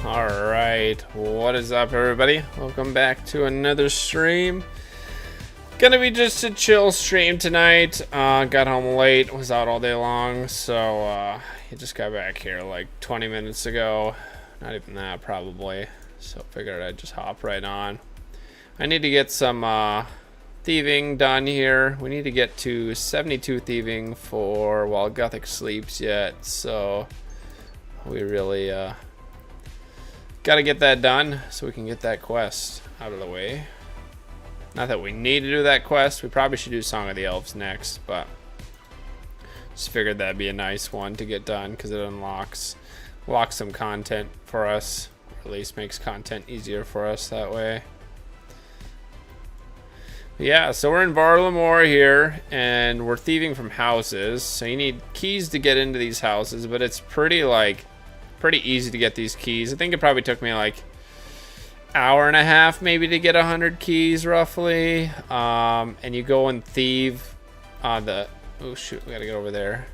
Alright, what is up everybody? Welcome back to another stream. Gonna be just a chill stream tonight. Got home late, was out all day long, so I just got back here like 20 minutes ago. Not even that probably. So figured I'd just hop right on. I need to get some thieving done here. We need to get to 72 thieving for while GUTHIX sleeps yet, so we really gotta get that done so we can get that quest out of the way. Not that we need to do that quest. We probably should do Song of the Elves next, but just figured that'd be a nice one to get done because it unlocks some content for us, or at least makes content easier for us that way. Yeah, so we're in VARLAMORE here, and we're thieving from houses. So you need keys to get into these houses, but it's pretty easy to get these keys. I think it probably took me like hour and a half maybe to get 100 keys roughly. And you go and thieve oh shoot, we gotta get over there.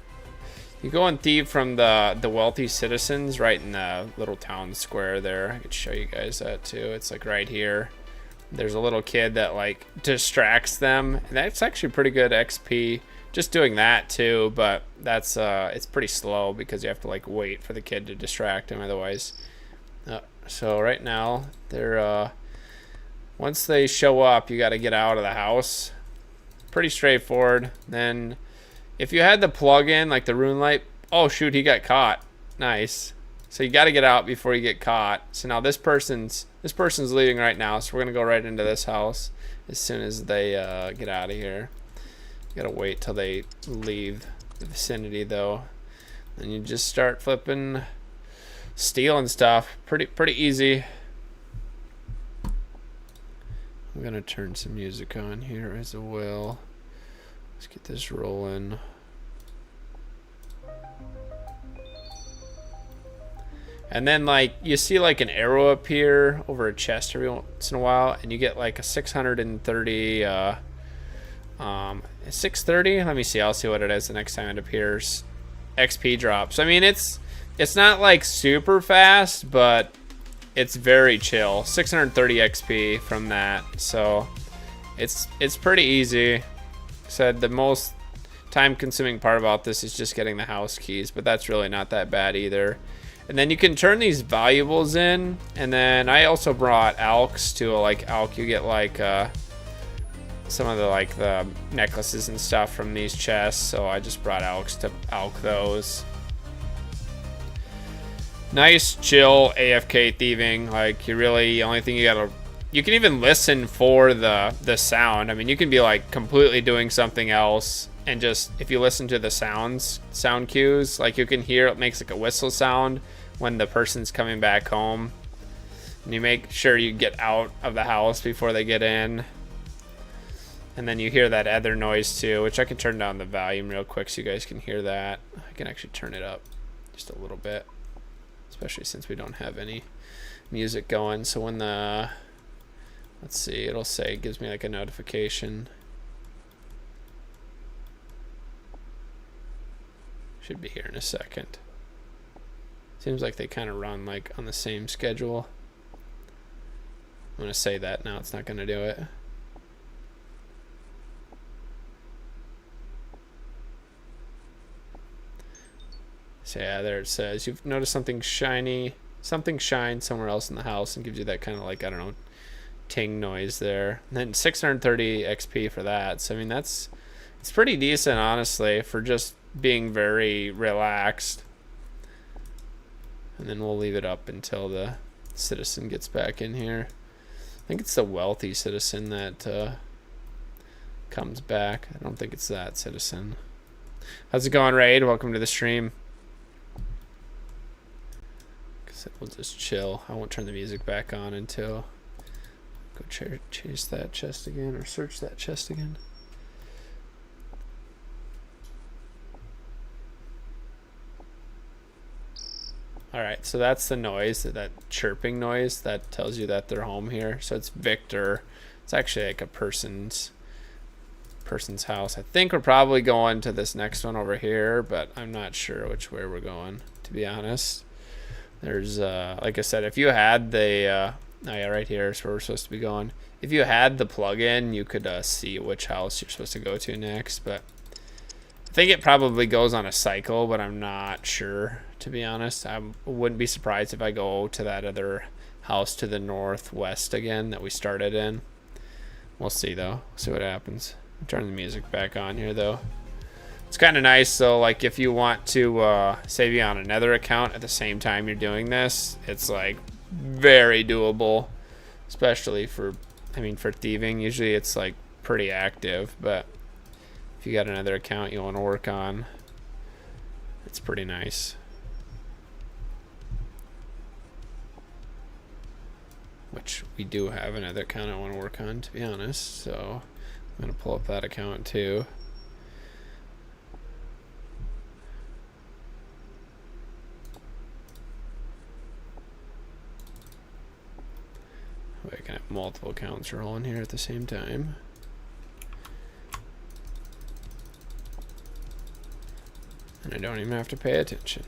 You go and thieve from the wealthy citizens right in the little town square there. I could show you guys that too. It's like right here. There's a little kid that like distracts them, and that's actually pretty good XP just doing that too, but that's it's pretty slow because you have to like wait for the kid to distract him otherwise. So right now they're once they show up, you got to get out of the house. Pretty straightforward. Then if you had the plug-in like the rune light, oh shoot, he got caught. Nice. So you got to get out before you get caught. So now this person's leaving right now, so we're gonna go right into this house as soon as they get out of here. You gotta wait till they leave the vicinity though. Then you just start flipping, stealing stuff. Pretty easy. I'm gonna turn some music on here as well. Let's get this rolling. And then like you see like an arrow appear over a chest every once in a while, and you get like a 630 630. Let me see, I'll see what it is the next time it appears. XP drops. I mean it's not like super fast, but it's very chill. 630 XP from that, so it's pretty easy. Said the most time consuming part about this is just getting the house keys, but that's really not that bad either. And then you can turn these valuables in, and then I also brought alks to like alk. You get like some of the necklaces and stuff from these chests, so I just brought alks to alk those. Nice chill AFK thieving. Like you really, only thing you can even listen for the sound. I mean, you can be like completely doing something else, and just if you listen to the sound cues, like you can hear it makes like a whistle sound when the person's coming back home, and you make sure you get out of the house before they get in. And then you hear that other noise too, which I can turn down the volume real quick so you guys can hear that. I can actually turn it up just a little bit, especially since we don't have any music going. So when let's see, it'll say, it gives me like a notification. Should be here in a second. Seems like they kind of run like on the same schedule. I'm gonna say that now, it's not gonna do it. So yeah, there it says you've noticed something shiny, something shine somewhere else in the house, and gives you that kind of like, I don't know, ting noise there. And then 630 XP for that. So I mean it's pretty decent honestly for just being very relaxed. And then we'll leave it up until the citizen gets back in here. I think it's the wealthy citizen that comes back. I don't think it's that citizen. How's it going, Raid? Welcome to the stream. We'll just chill. I won't turn the music back on until go chase that chest again, or search that chest again. Alright, so that's the noise, that chirping noise that tells you that they're home here. So it's Victor. It's actually like a person's house. I think we're probably going to this next one over here, but I'm not sure which way we're going, to be honest. There's, like I said, if you had the, oh yeah, right here is where we're supposed to be going. If you had the plugin, you could see which house you're supposed to go to next, but I think it probably goes on a cycle, but I'm not sure, to be honest. I wouldn't be surprised if I go to that other house to the northwest again that we started in. We'll see, though. See what happens. I'll turn the music back on here, though. It's kind of nice, so like if you want to save you on another account at the same time you're doing this, it's like very doable, especially for, I mean, for thieving. Usually it's like pretty active, but if you got another account you want to work on, it's pretty nice. Which we do have another account I want to work on, to be honest, so I'm going to pull up that account too. I can have multiple accounts rolling here at the same time. And I don't even have to pay attention.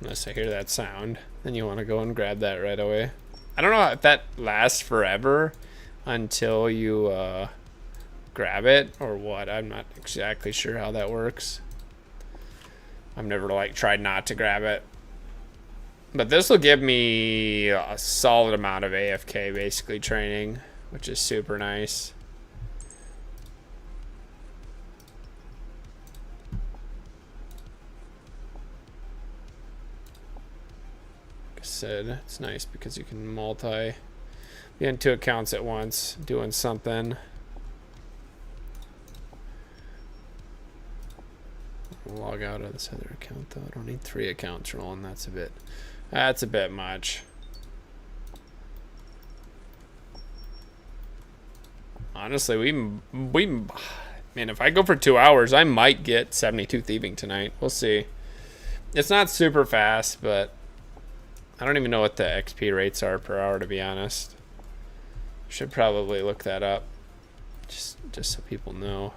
Unless I hear that sound, then you want to go and grab that right away. I don't know if that lasts forever until you grab it or what. I'm not exactly sure how that works. I've never like tried not to grab it. But this will give me a solid amount of AFK basically training, which is super nice. Said it's nice because you can be in two accounts at once doing something. I'll log out of this other account though. I don't need 3 accounts rolling. That's a bit much. Honestly, man, if I go for 2 hours, I might get 72 thieving tonight. We'll see. It's not super fast, but I don't even know what the XP rates are per hour, to be honest. Should probably look that up, just so people know.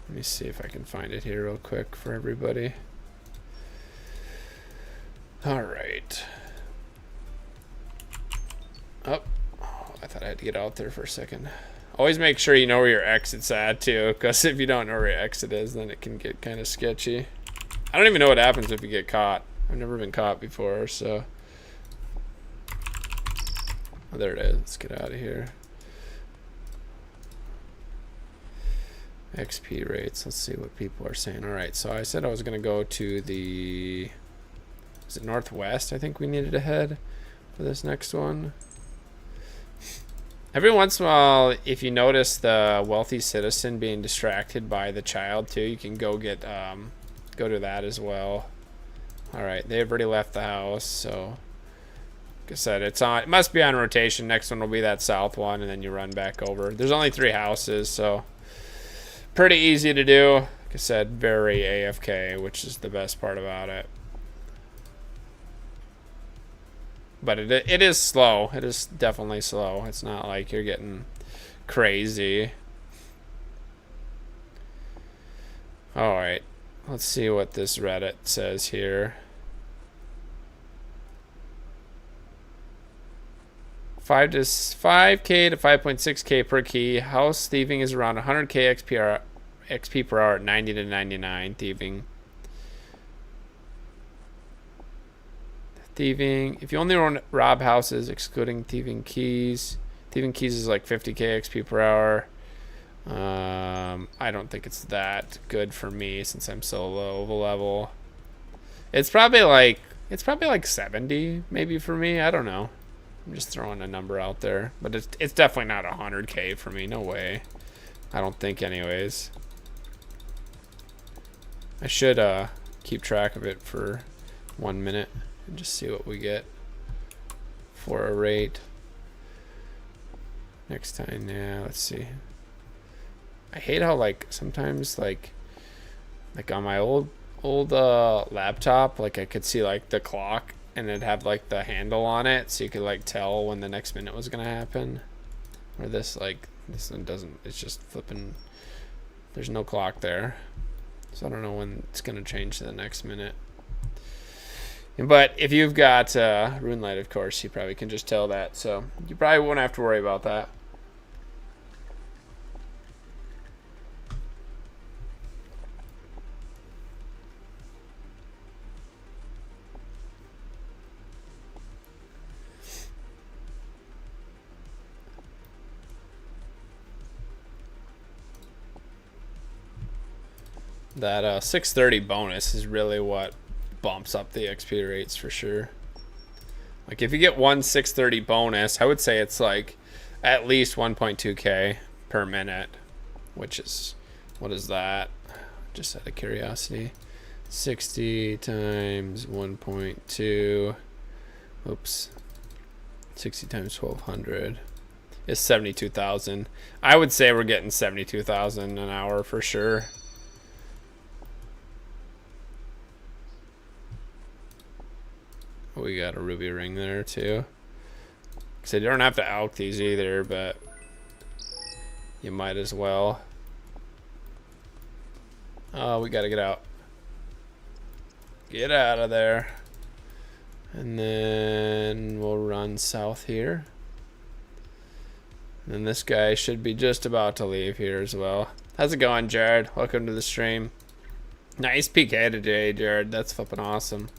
Let me see if I can find it here real quick for everybody. All right. Oh, I thought I had to get out there for a second. Always make sure you know where your exit's at too, because if you don't know where your exit is, then it can get kind of sketchy. I don't even know what happens if you get caught. I've never been caught before, so. Oh, there it is. Let's get out of here. XP rates. Let's see what people are saying. All right, so I said I was going to go to the, is it northwest? I think we needed to head for this next one. Every once in a while, if you notice the wealthy citizen being distracted by the child too, you can go get go to that as well. All right, they've already left the house, so like I said, it's on. It must be on rotation. Next one will be that south one, and then you run back over. There's only 3 houses, so pretty easy to do. Like I said, very AFK, which is the best part about it. But it is slow. It is definitely slow. It's not like you're getting crazy. All right. Let's see what this Reddit says here. 5K to 5.6K per key. House thieving is around 100K XP per hour at 90 to 99 thieving. Thieving. If you only rob houses, excluding thieving keys is like 50K XP per hour. I don't think it's that good for me since I'm so low of a level. It's probably like 70 maybe for me. I don't know. I'm just throwing a number out there, but it's definitely not 100K for me. No way. I don't think, anyways. I should keep track of it for 1 minute and just see what we get for a rate next time. Yeah, let's see. I hate how like sometimes like on my old laptop, like I could see like the clock and it'd have like the handle on it, so you could like tell when the next minute was gonna happen. Or this, like, this one doesn't, it's just flipping. There's no clock there. So I don't know when it's going to change to the next minute. But if you've got Rune Light, of course, you probably can just tell that. So you probably won't have to worry about that. That 630 bonus is really what bumps up the XP rates for sure. Like if you get one 630 bonus, I would say it's like at least 1.2k per minute, which is, what is that? Just out of curiosity. 60 times 1.2, oops, 60 times 1200 is 72,000. I would say we're getting 72,000 an hour for sure. We got a ruby ring there too. So you don't have to alch these either, but you might as well. Oh, we gotta get out. Get out of there. And then we'll run south here. And then this guy should be just about to leave here as well. How's it going, Jared? Welcome to the stream. Nice PK today, Jared. That's flipping awesome.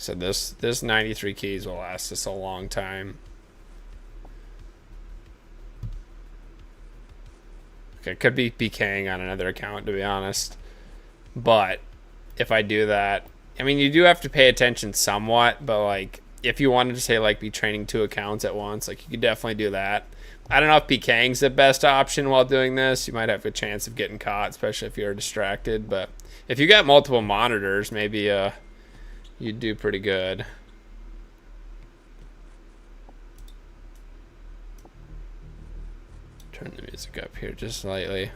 So this 93 keys will last us a long time. Okay, could be PKing on another account, to be honest. But if I do that, I mean, you do have to pay attention somewhat, but like if you wanted to say like be training 2 accounts at once, like you could definitely do that. I don't know if PKing's the best option while doing this. You might have a chance of getting caught, especially if you're distracted. But if you got multiple monitors, maybe you'd do pretty good. Turn the music up here just slightly.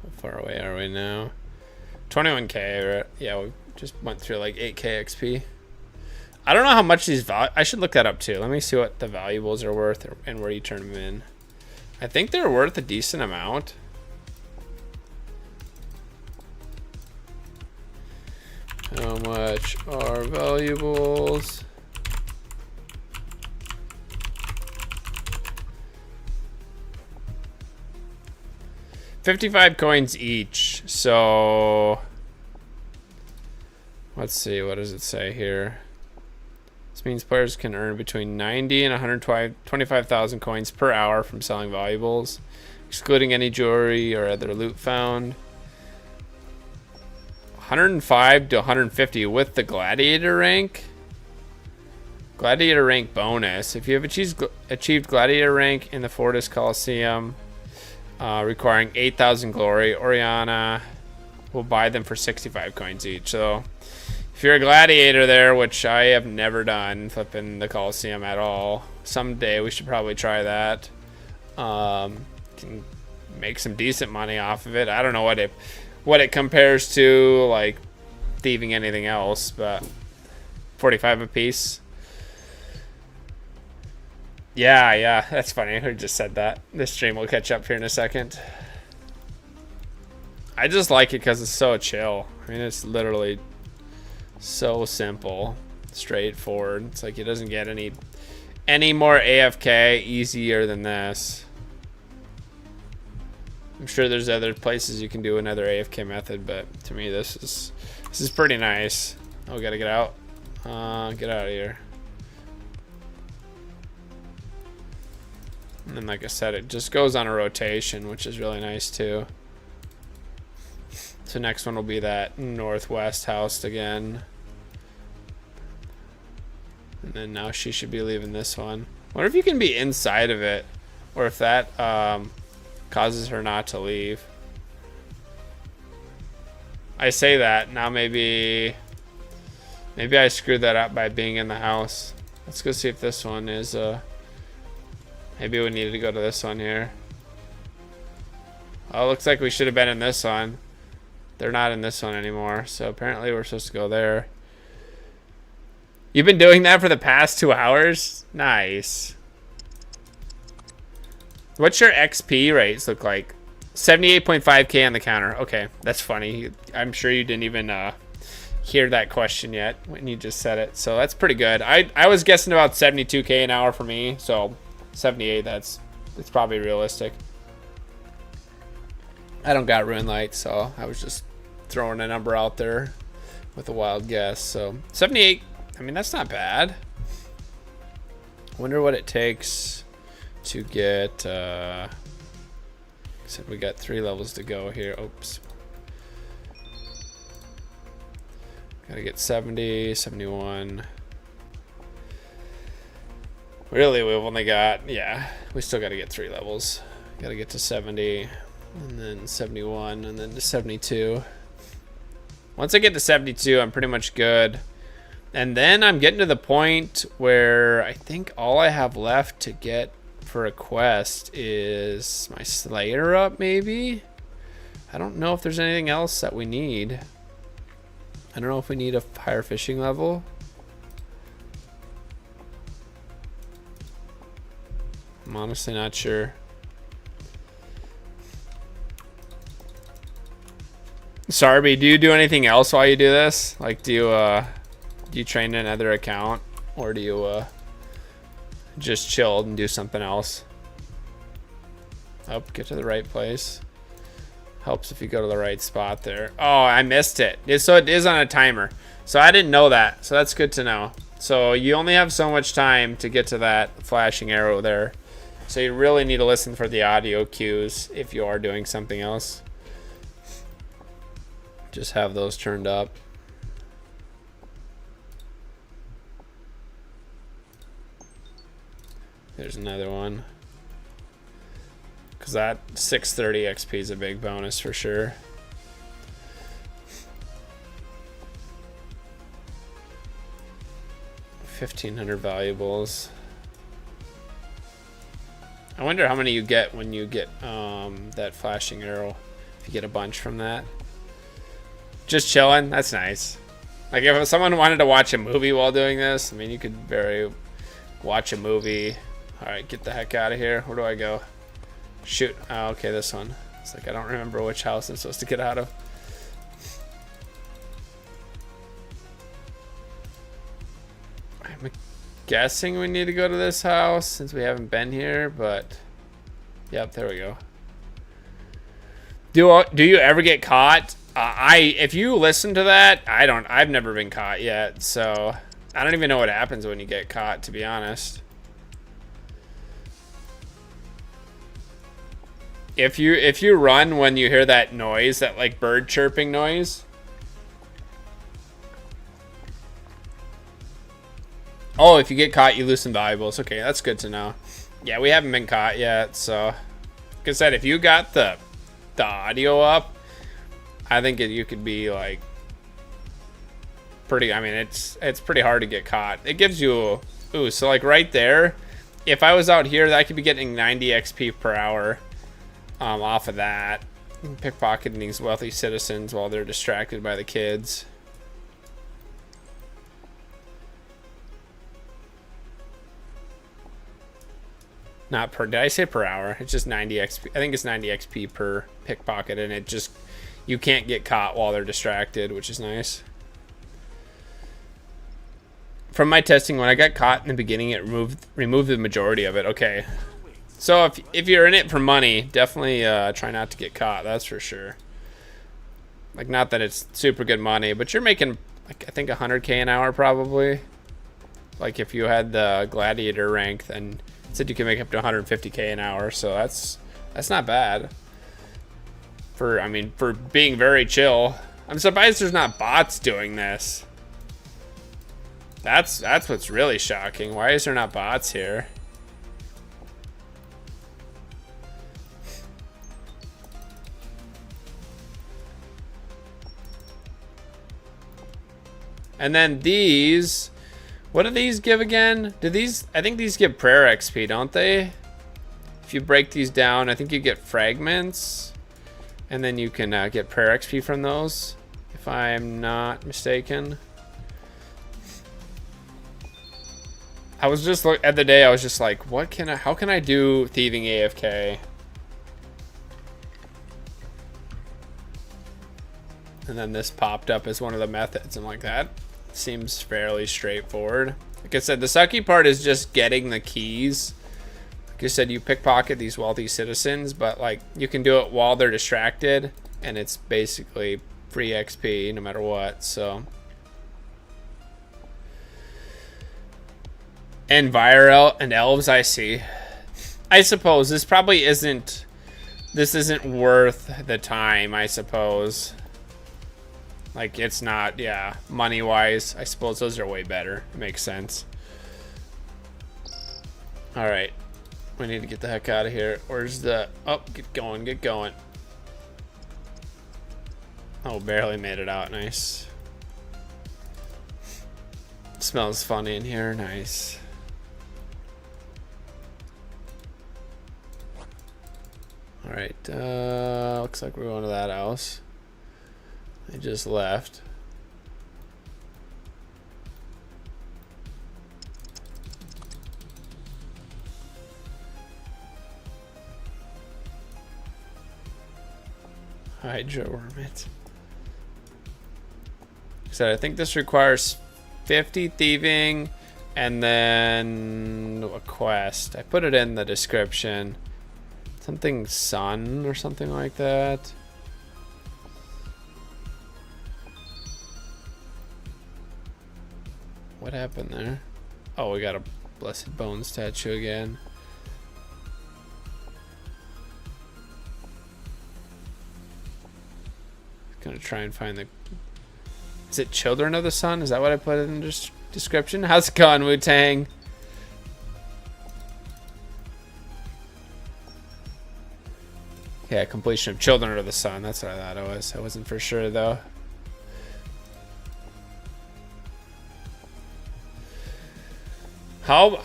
How far away are we now? 21k, yeah, we just went through like 8k XP. I don't know how much these I should look that up too. Let me see what the valuables are worth and where you turn them in. I think they're worth a decent amount. How much are valuables? $55 coins each. So let's see, what does it say here? This means players can earn between 90 and 125,000 coins per hour from selling valuables, excluding any jewelry or other loot found. 105 to 150 with the gladiator rank. Gladiator rank bonus. If you have achieved gladiator rank in the Fortis Coliseum, requiring 8,000 glory, Oriana will buy them for 65 coins each. So if you're a gladiator there, which I have never done, flipping the Coliseum at all, someday we should probably try that. Can make some decent money off of it. I don't know what it compares to, like thieving anything else, but 45 a piece. Yeah, that's funny. Who just said that? This stream will catch up here in a second. I just like it because it's so chill. I mean, it's literally so simple, straightforward. It's like it doesn't get any more AFK easier than this. I'm sure there's other places you can do another AFK method, but to me this is pretty nice. Oh, gotta get out. Get out of here. And then, like I said, it just goes on a rotation, which is really nice too. So next one will be that northwest house again. And then now she should be leaving this one. I wonder if you can be inside of it, or if that causes her not to leave. I say that now. Maybe I screwed that up by being in the house. Let's go see if this one is. Maybe we needed to go to this one here. Oh, looks like we should have been in this one. They're not in this one anymore, so apparently we're supposed to go there. You've been doing that for the past 2 hours? Nice. What's your XP rates look like? 78.5k on the counter. Okay, that's funny. I'm sure you didn't even hear that question yet when you just said it. So that's pretty good. I was guessing about 72k an hour for me, so 78, it's probably realistic. I don't got Rune Light, so I was just throwing a number out there with a wild guess. So 78, I mean, that's not bad. Wonder what it takes to get said we got 3 levels to go here. Oops. Gotta get 70, 71. Really, we've only got, yeah, we still gotta get 3 levels. Gotta get to 70, and then 71, and then to 72. Once I get to 72, I'm pretty much good. And then I'm getting to the point where I think all I have left to get for a quest is my Slayer up, maybe? I don't know if there's anything else that we need. I don't know if we need a higher fishing level. I'm honestly not sure. Sarby, do you do anything else while you do this? Like, do you train another account, or do you just chill and do something else? Oh, get to the right place. Helps if you go to the right spot there. Oh, I missed it. So it is on a timer. So I didn't know that. So that's good to know. So you only have so much time to get to that flashing arrow there. So you really need to listen for the audio cues if you are doing something else. Just have those turned up. There's another one. Because that 630 XP is a big bonus for sure. $1,500 valuables. I wonder how many you get when you get that flashing arrow. If you get a bunch from that. Just chilling. That's nice. Like if someone wanted to watch a movie while doing this, I mean, you could watch a movie. All right, get the heck out of here. Where do I go? Shoot. Oh, okay, this one. It's like I don't remember which house I'm supposed to get out of. I'm guessing we need to go to this house since we haven't been here, but yep, there we go. Do you ever get caught? If you listen to that, I've never been caught yet, so I don't even know what happens when you get caught, to be honest. If you run when you hear that noise, that like bird chirping noise. Oh, if you get caught, you lose some valuables. Okay, that's good to know. Yeah, we haven't been caught yet, so like I said, if you got the audio up, I think you could be like pretty. I mean, it's pretty hard to get caught. It gives you ooh, so like right there, if I was out here, I could be getting 90 XP per hour. Off of that, pickpocketing these wealthy citizens while they're distracted by the kids. Not per, did I say per hour? It's just 90 XP. I think it's 90 XP per pickpocket, and it just, you can't get caught while they're distracted, which is nice. From my testing, when I got caught in the beginning, it removed the majority of it. Okay. So if you're in it for money, definitely try not to get caught. That's for sure. Like, not that it's super good money, but you're making like I think 100k an hour probably. Like if you had the gladiator rank, then it said you can make up to 150k an hour. So that's not bad. For being very chill. I'm surprised there's not bots doing this. That's what's really shocking. Why is there not bots here? And then these, what do these give again? Do these, I think these give prayer XP, don't they? If you break these down, I think you get fragments. And then you can get prayer XP from those, if I'm not mistaken. I was just at the day, I was just like, what can I, how can I do thieving AFK? And then this popped up as one of the methods. I'm like, that seems fairly straightforward. Like I said, the sucky part is just getting the keys. Like I said, you pickpocket these wealthy citizens, but like you can do it while they're distracted, and it's basically free XP no matter what. So, and Viral and elves, I see. I suppose this probably isn't. This isn't worth the time, I suppose. Like, it's not, yeah, money-wise. I suppose those are way better. It makes sense. Alright. We need to get the heck out of here. Where's the... Oh, get going, get going. Oh, barely made it out. Nice. Smells funny in here. Nice. Alright, looks like we're going to that house. I just left. Hydra Wormit. So I think this requires 50 thieving and then a quest. I put it in the description. Something sun or something like that. What happened there? Oh, we got a Blessed Bone statue again. Gonna try and find the... Is it Children of the Sun? Is that what I put in the description? How's it going, Wu-Tang? Yeah, completion of Children of the Sun. That's what I thought it was. I wasn't for sure, though. How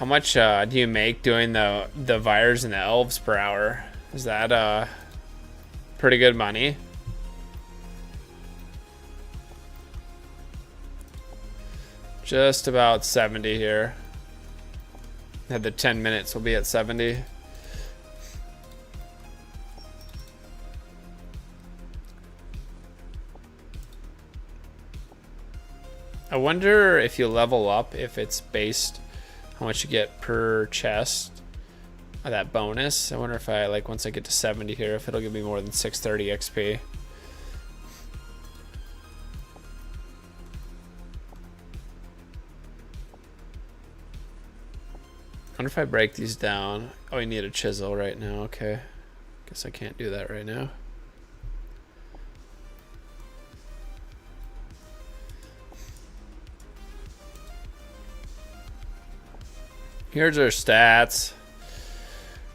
much do you make doing the Vires and the Elves per hour? Is that pretty good money? Just about 70 here. Had the 10 minutes, we'll be at 70. I wonder if you level up, if it's based how much you get per chest, or that bonus. I wonder if I, like, once I get to 70 here, if it'll give me more than 630 XP. I wonder if I break these down. Oh, you need a chisel right now. Okay. Guess I can't do that right now. Here's our stats.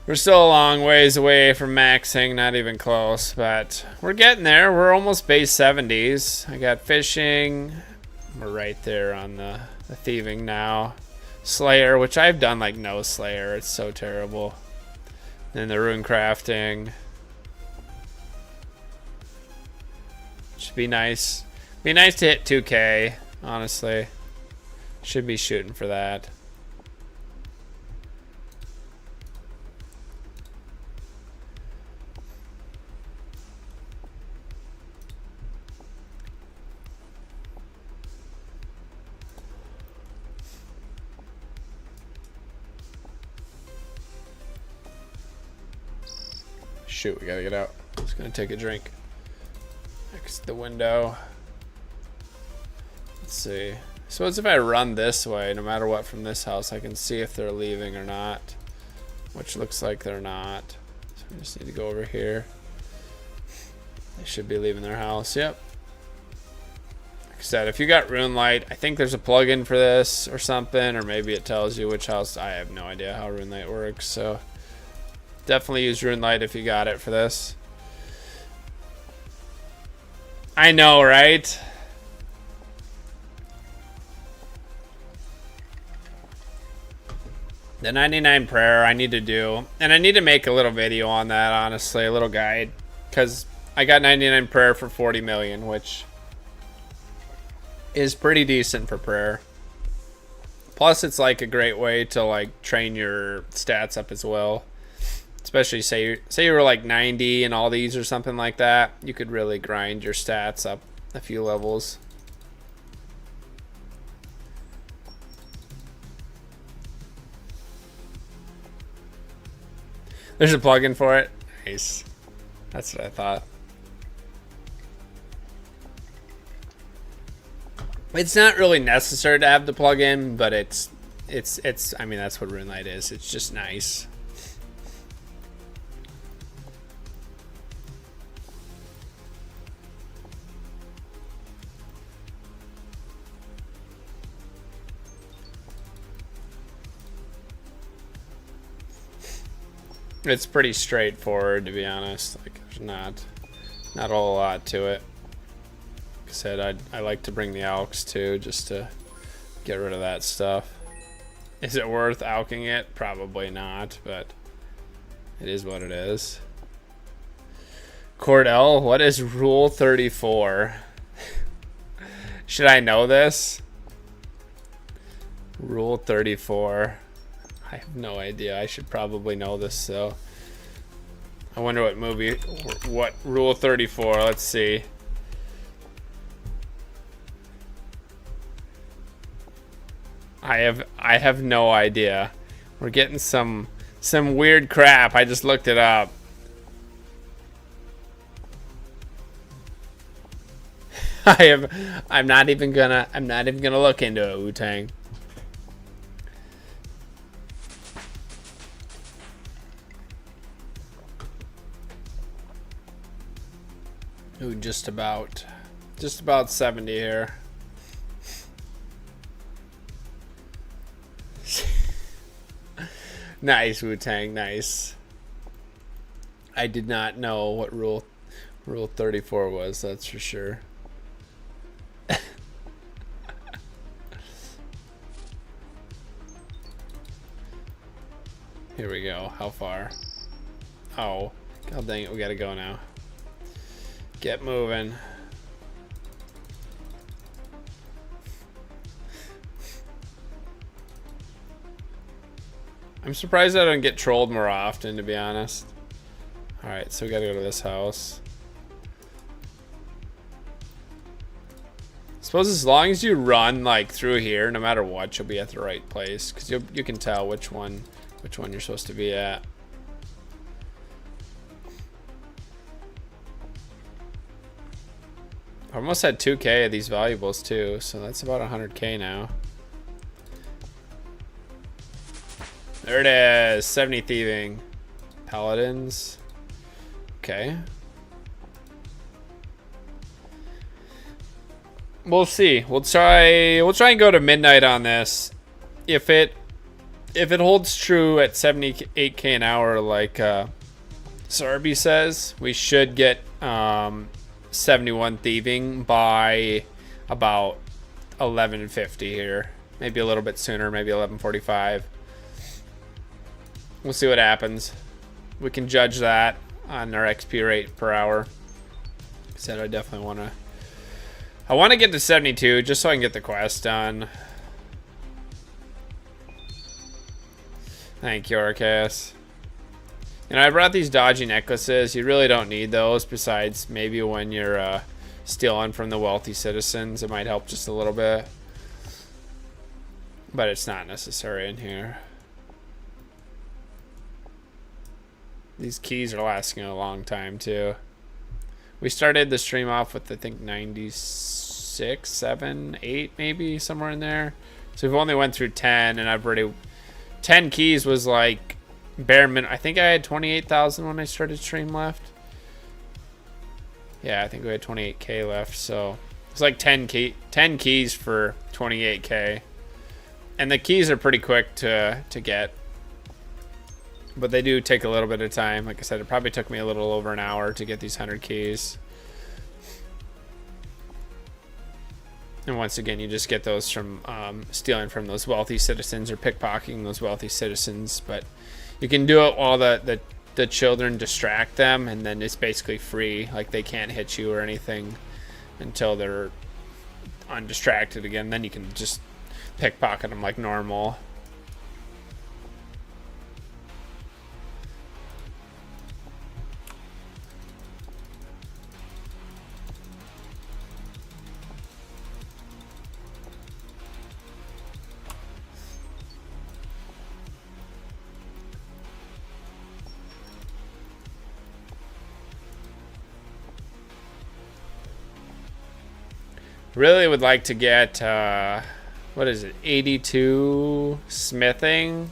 We're still a long ways away from maxing, not even close, but we're getting there. We're almost base 70s. I got fishing. We're right there on the thieving now. Slayer, which I've done like no Slayer. It's so terrible. Then the rune crafting. Should be nice. Be nice to hit 2K, honestly. Should be shooting for that. Shoot, we gotta get out. Just gonna take a drink. Exit the window. Let's see. So if I run this way, no matter what from this house, I can see if they're leaving or not. Which looks like they're not. So we just need to go over here. They should be leaving their house. Yep. Like I said, if you got Rune Light, I think there's a plugin for this or something, or maybe it tells you which house. I have no idea how Rune Light works, so definitely use Rune Light if you got it for this. I know, right? The 99 prayer I need to do. And I need to make a little video on that, honestly. A little guide. Because I got 99 prayer for 40 million, which is pretty decent for prayer. Plus, it's like a great way to like train your stats up as well. Especially say you were like 90 and all these or something like that. You could really grind your stats up a few levels. There's a plugin for it. Nice. That's what I thought. It's not really necessary to have the plugin, but it's I mean, that's what RuneLight is. It's just nice. It's pretty straightforward, to be honest. Like, there's not a whole lot to it. Like I said, I like to bring the alks too, just to get rid of that stuff. Is it worth alking it? Probably not, but it is what it is. Cordell, what is Rule 34? Should I know this? Rule 34. I have no idea. I should probably know this, though. I wonder what Rule 34, let's see. I have no idea. We're getting some weird crap. I just looked it up. I'm not even gonna look into it, Wu-Tang. Ooh, just about 70 here. Nice, Wu-Tang, nice. I did not know what Rule 34 was, that's for sure. Here we go. How far? Oh, god dang it, we gotta go now. Get moving. I'm surprised I don't get trolled more often, to be honest. Alright, so we gotta go to this house. I suppose as long as you run like through here, no matter what, you'll be at the right place. Because you can tell which one you're supposed to be at. I almost had 2k of these valuables too, so that's about 100k now. There it is, 70 thieving. Paladins. Okay. We'll see. We'll try and go to midnight on this. If it holds true at 78k an hour like Sarby says, we should get 71 thieving by about 11:50 here. Maybe a little bit sooner, maybe 11:45. We'll see what happens. We can judge that on our XP rate per hour. Like I said, I definitely want to get to 72 just so I can get the quest done. Thank you, Arcas. You know, I brought these dodgy necklaces. You really don't need those, besides maybe when you're stealing from the wealthy citizens. It might help just a little bit. But it's not necessary in here. These keys are lasting a long time, too. We started the stream off with, I think, 96, 7, 8, maybe, somewhere in there. So we've only went through 10, and I've already... 10 keys was like bare minimum. I think I had 28,000 when I started stream left. Yeah, I think we had 28k left, so it's like 10 keys for 28k. And the keys are pretty quick to get. But they do take a little bit of time. Like I said, it probably took me a little over an hour to get these 100 keys. And once again, you just get those from stealing from those wealthy citizens or pickpocketing those wealthy citizens. But you can do it while the children distract them, and then it's basically free. Like, they can't hit you or anything until they're undistracted again. Then you can just pickpocket them like normal. Really would like to get, what is it, 82 smithing.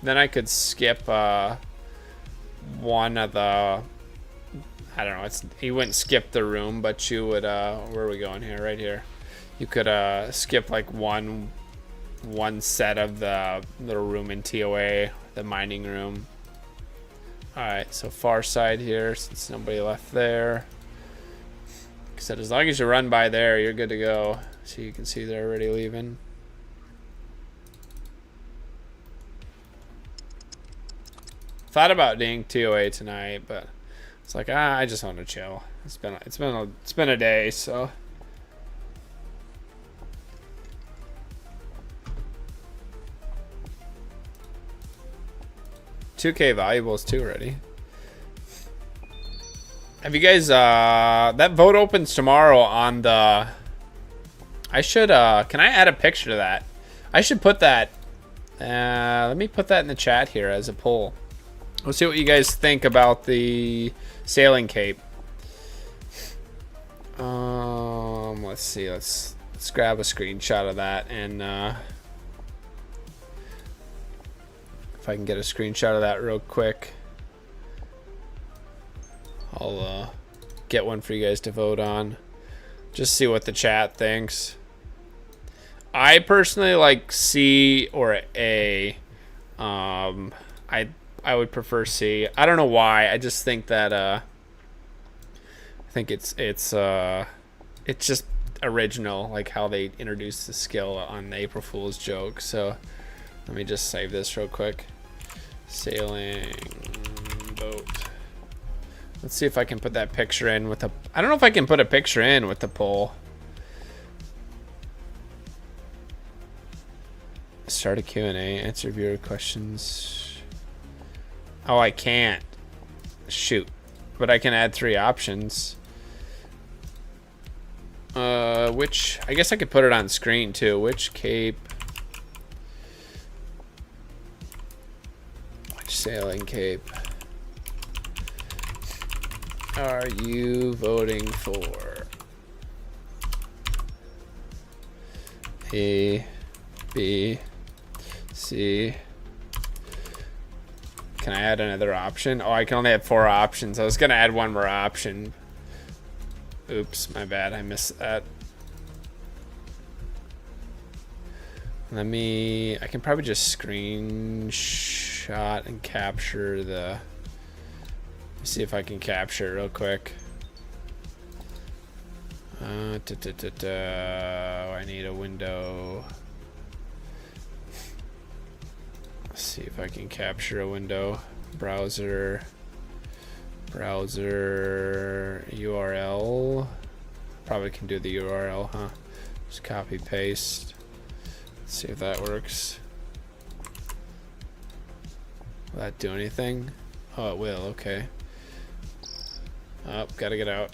Then I could skip one of the, I don't know, you wouldn't skip the room, but you would, where are we going here? Right here. You could skip like one set of the little room in TOA, the mining room. Alright, so far side here, since nobody left there. Said as long as you run by there, you're good to go. So you can see they're already leaving. Thought about doing TOA tonight, but it's like, I just want to chill. It's been a day, so. $2K valuables too already. Have you guys, that vote opens tomorrow on the, I should, can I add a picture to that? I should put that, let me put that in the chat here as a poll. We'll see what you guys think about the sailing cape. Let's see, let's grab a screenshot of that, and, if I can get a screenshot of that real quick. I'll get one for you guys to vote on. Just see what the chat thinks. I personally like C or A. I would prefer C. I don't know why. I just think that I think it's just original, like how they introduced the skill on the April Fool's joke. So let me just save this real quick. Sailing boat. Let's see if I can put that picture in with the... I don't know if I can put a picture in with the poll. Start a Q&A. Answer viewer questions. Oh, I can't. Shoot. But I can add 3 options. Which... I guess I could put it on screen, too. Which cape... Which sailing cape... are you voting for? A, B, C. Can I add another option? Oh, I can only have 4 options. I was gonna add one more option. Oops, my bad. I missed that. I can probably just screenshot and capture the... See if I can capture it real quick. I need a window. Let's see if I can capture a window. Browser URL. Probably can do the URL, huh? Just copy paste. Let's see if that works. Will that do anything? Oh, it will. Okay. Oh, gotta get out.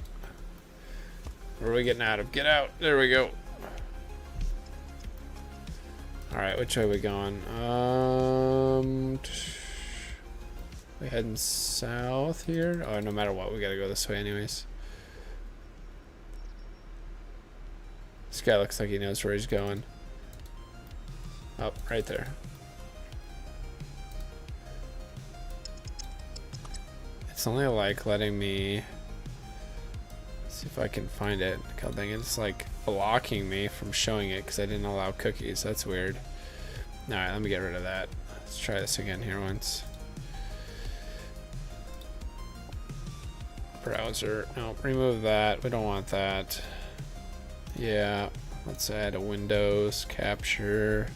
Where are we getting out of? Get out. There we go. Alright, which way are we going? We heading south here? Oh, no matter what, we gotta go this way anyways. This guy looks like he knows where he's going. Oh, right there. It's only like letting me... see if I can find it. God dang it, it's like blocking me from showing it because I didn't allow cookies. That's weird. Alright, let me get rid of that. Let's try this again here once. Browser. No, remove that. We don't want that. Yeah. Let's add a windows, capture,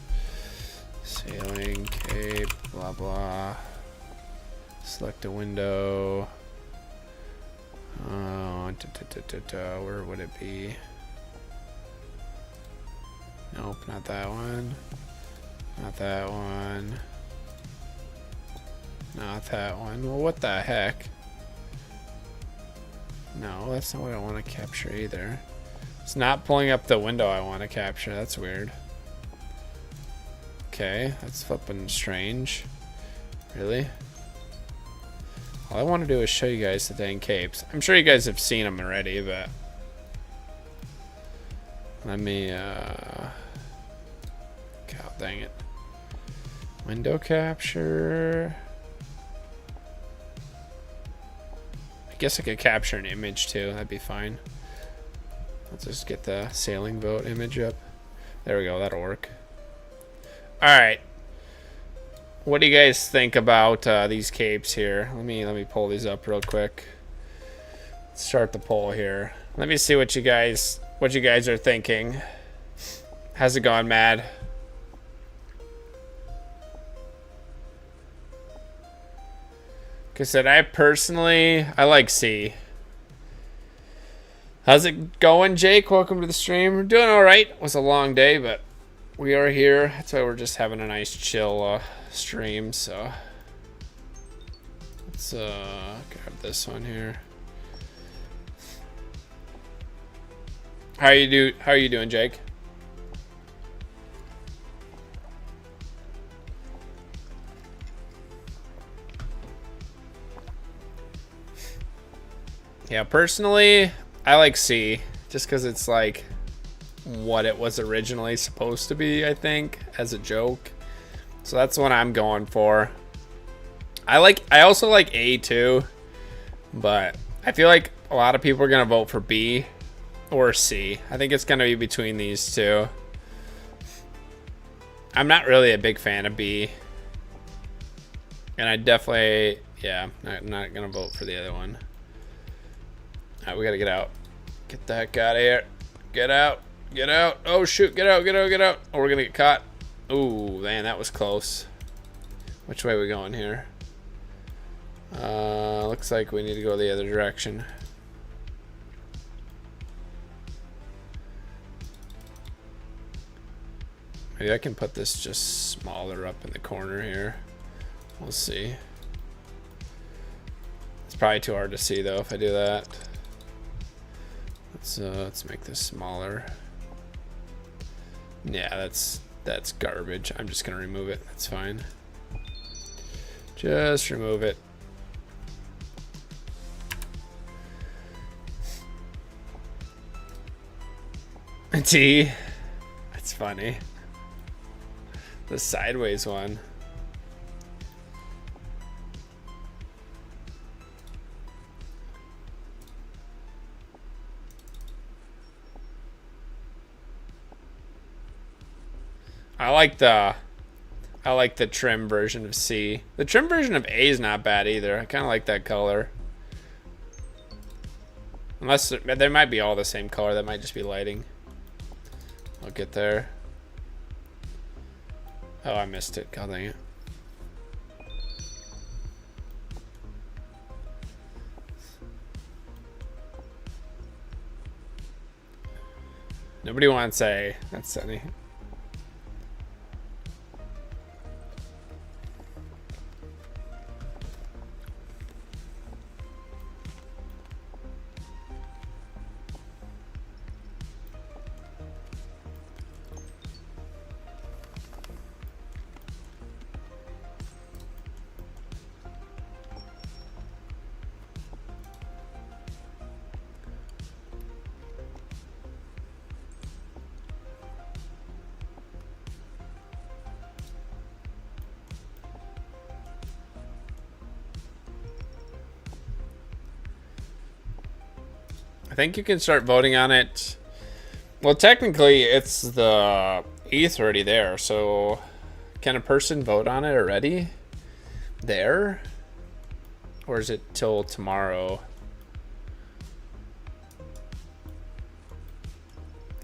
sailing, cape, blah, blah. Select a window. Where would it be? Nope, not that one. Not that one. Not that one. Well, what the heck? No, that's not what I want to capture either. It's not pulling up the window I want to capture. That's weird. Okay, that's flipping strange. Really? All I want to do is show you guys the dang capes. I'm sure you guys have seen them already, but... Let me, God dang it. Window capture... I guess I could capture an image too. That'd be fine. Let's just get the sailing boat image up. There we go. That'll work. All right. What do you guys think about these capes here? Let me pull these up real quick. Let's start the poll here. Let me see what you guys are thinking. How's it going, Mad? Like I said, I like C. How's it going, Jake? Welcome to the stream. We're doing all right. It was a long day, but we are here. That's why we're just having a nice chill stream. So let's grab this one here. How are you doing, Jake? Yeah, personally, I like C, just because it's like what it was originally supposed to be, I think, as a joke. So that's what I'm going for. I also like A too, but I feel like a lot of people are gonna vote for B or C. I think it's gonna be between these two. I'm not really a big fan of B, and I definitely, yeah, I'm not gonna vote for the other one. Alright, we gotta get out. Get the heck out of here. Get out. Get out. Oh, shoot. Get out. Get out. Get out. Oh, we're gonna get caught. Ooh, man, that was close. Which way are we going here? Looks like we need to go the other direction. Maybe I can put this just smaller up in the corner here. We'll see. It's probably too hard to see, though, if I do that. Let's make this smaller. Yeah, that's garbage. I'm just gonna remove it. That's fine. Just remove it. T. That's funny. The sideways one. I like the trim version of C. The trim version of A is not bad either. I kind of like that color. Unless they might be all the same color. That might just be lighting. I'll get there. Oh, I missed it. God dang it. Nobody wants A. That's funny. I think you can start voting on it. Well, technically, it's the ETH already there, so can a person vote on it already? There? Or is it till tomorrow?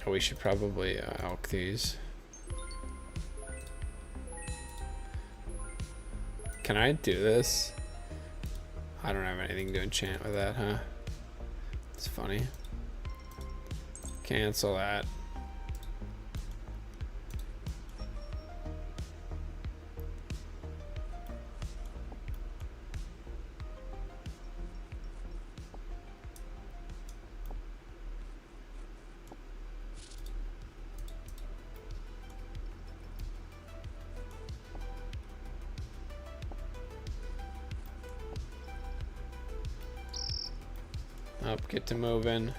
Yeah, we should probably elk these. Can I do this? I don't have anything to enchant with that, huh? It's funny. Cancel that. Up, get to moving.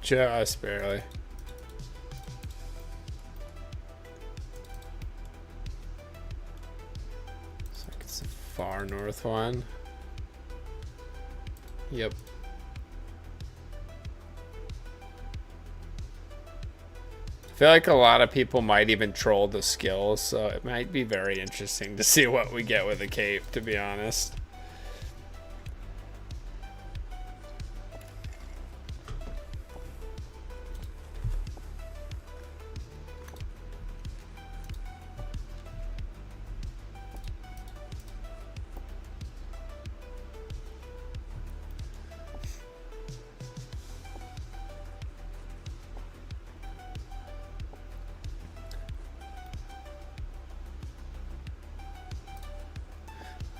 Just barely. Looks like it's the far north one. Yep. I feel like a lot of people might even troll the skills, so it might be very interesting to see what we get with a cape, to be honest.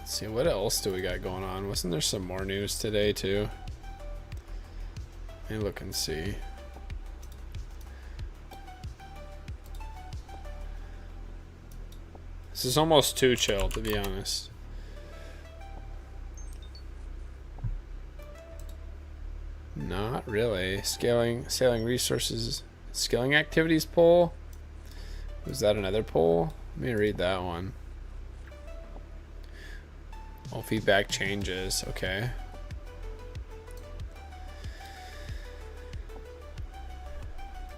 See, what else do we got going on? Wasn't there some more news today too? Let me look and see. This is almost too chill, to be honest. Not really. Sailing resources, scaling activities poll. Was that another poll? Let me read that one. All feedback changes. Okay.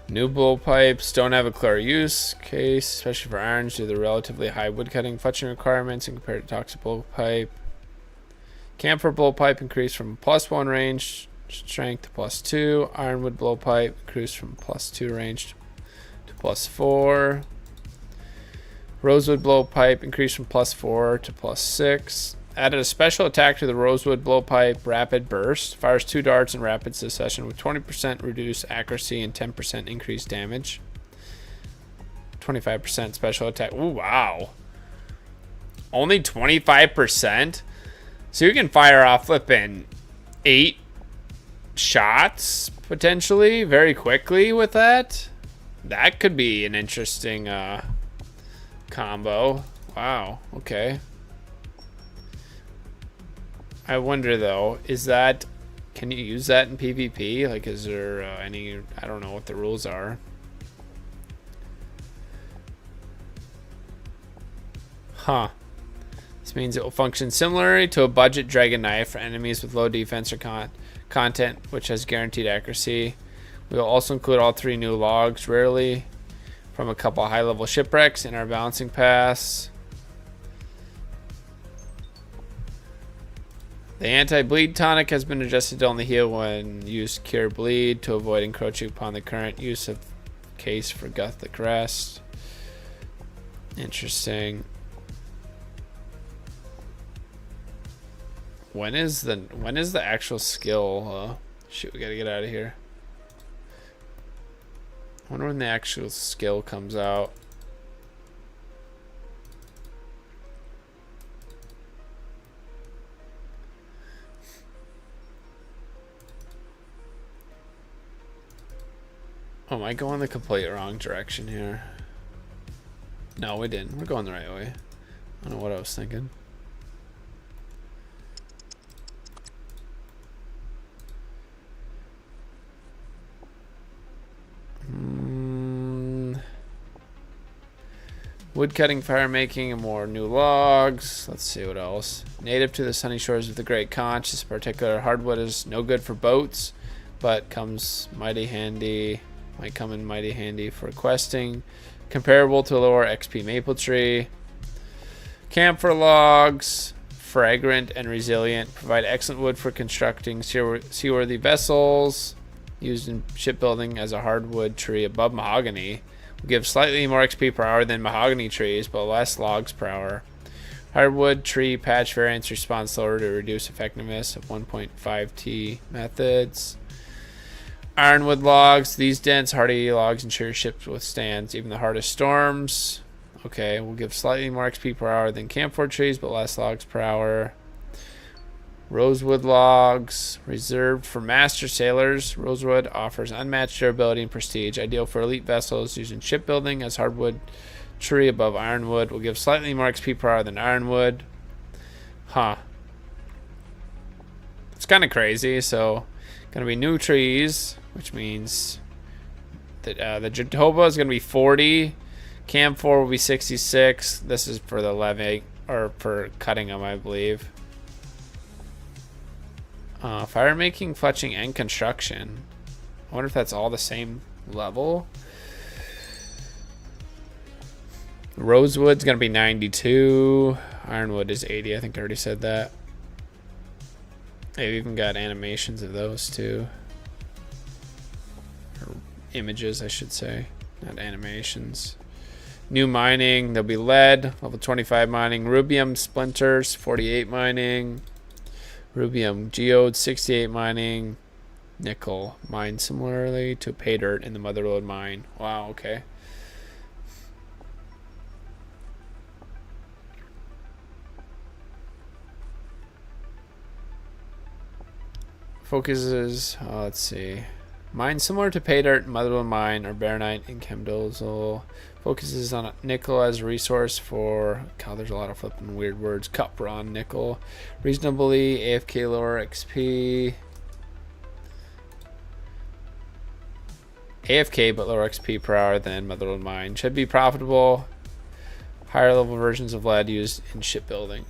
New blowpipes don't have a clear use case, especially for irons due to the relatively high woodcutting fletching requirements and compared to toxic blowpipe. Camphor blowpipe increased from +1 range strength to +2. Ironwood blowpipe increased from +2 range to +4. Rosewood blowpipe increased from +4 to +6. Added a special attack to the Rosewood blowpipe, Rapid Burst. Fires 2 darts in rapid succession with 20% reduced accuracy and 10% increased damage. 25% special attack. Ooh, wow. Only 25%? So you can fire off flipping 8 shots, potentially, very quickly with that. That could be an interesting combo. Wow, okay. I wonder though, is that, can you use that in PvP? Like, is there any, I don't know what the rules are. Huh. This means it will function similarly to a budget dragon knife for enemies with low defense or content, which has guaranteed accuracy. We will also include all 3 new logs, rarely from a couple high-level shipwrecks in our balancing pass. The anti-bleed tonic has been adjusted to only heal when used cure bleed to avoid encroaching upon the current use of case for Guthic rest. Interesting. When is the actual skill? Shoot, we gotta get out of here. I wonder when the actual skill comes out. Oh, am I going the complete wrong direction here? No, we didn't. We're going the right way. I don't know what I was thinking. Wood cutting, fire making, and more new logs. Let's see what else. Native to the sunny shores of the Great Conch. This particular hardwood is no good for boats, but comes mighty handy. Might come in mighty handy for questing. Comparable to a lower XP maple tree. Camphor logs. fragrant and resilient. Provide excellent wood for constructing seaworthy vessels. Used in shipbuilding as a hardwood tree above mahogany. Will give slightly more XP per hour than mahogany trees, but less logs per hour. Hardwood tree patch variants respond slower to reduce effectiveness of 1.5T methods. Ironwood logs. These dense, hardy logs ensure your ship withstands even the hardest storms. Okay, we'll give slightly more XP per hour than camphor trees, but less logs per hour. Rosewood logs. Reserved for master sailors. Rosewood offers unmatched durability and prestige. Ideal for elite vessels used in shipbuilding as hardwood tree above ironwood. Will give slightly more XP per hour than ironwood. Huh. It's kind of crazy. So, going to be new trees, which means that the Jotoba is going to be 40. Camphor will be 66. This is for the levy, or for cutting them, I believe. Fire making, fletching, and construction. I wonder if that's all the same level. Rosewood's going to be 92. Ironwood is 80. I think I already said that. They've even got animations of those too. Or images, I should say. Not animations. New mining. There'll be lead. Level 25 mining. Rubium splinters. 48 mining. Rubium geode. 68 mining. Nickel. Mined similarly to pay dirt in the Motherlode mine. Wow, okay. Focuses, let's see. Mine similar to pay dirt, Motherlode mine, or baronite in Chemdozol. Focuses on nickel as a resource for, God, there's a lot of flipping weird words. Cupron nickel. Reasonably AFK lower XP. AFK but lower XP per hour than Motherlode mine. Should be profitable. Higher level versions of lead used in shipbuilding.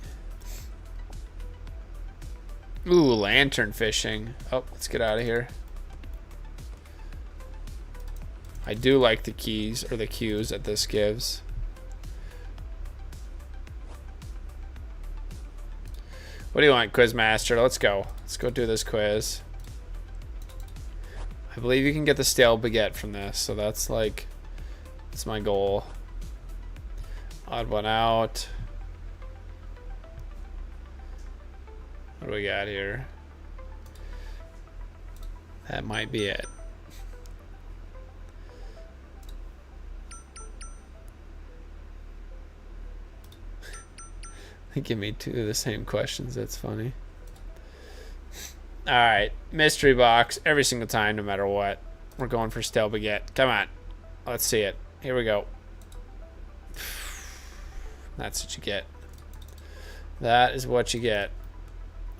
Ooh, lantern fishing. Oh, let's get out of here. I do like the keys, or the cues that this gives. What do you want, Quizmaster? Let's go. Let's go do this quiz. I believe you can get the stale baguette from this, so that's like, that's my goal. Odd one out. What do we got here? That might be it. They give me two of the same questions. That's funny. Alright. Mystery box. Every single time, no matter what. We're going for stale baguette. Come on. Let's see it. Here we go. That's what you get. That is what you get.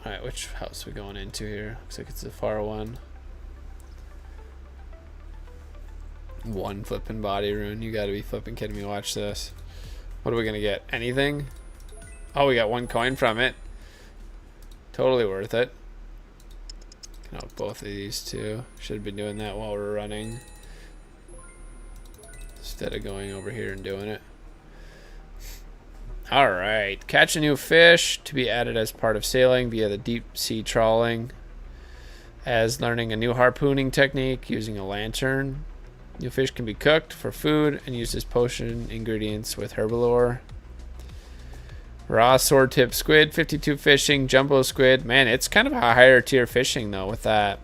Alright, which house are we going into here? Looks like it's the far one. One flipping body rune. You gotta be flipping kidding me. Watch this. What are we gonna get? Anything? Oh, we got one coin from it. Totally worth it. Can out both of these two. Should have been doing that while we're running, instead of going over here and doing it. Alright, catch a new fish to be added as part of sailing via the deep sea trawling. As learning a new harpooning technique using a lantern. New fish can be cooked for food and used as potion ingredients with herbalore. Raw sword tip squid, 52 fishing, jumbo squid. Man, it's kind of a higher tier fishing though with that.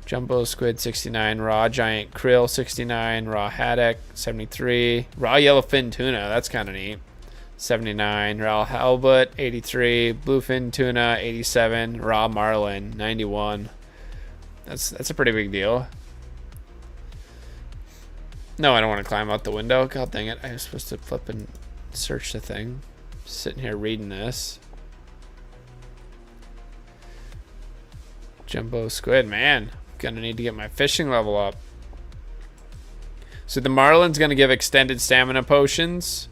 Jumbo squid 69, raw giant krill 69, raw haddock 73, raw yellowfin tuna, that's kind of neat, 79, raw halibut 83, bluefin tuna 87, raw marlin 91. That's a pretty big deal. No, I don't want to climb out the window. God dang it, I was supposed to flip and search the thing. Sitting here reading this. Jumbo squid, man. Gonna need to get my fishing level up. So the marlin's gonna give extended stamina potions.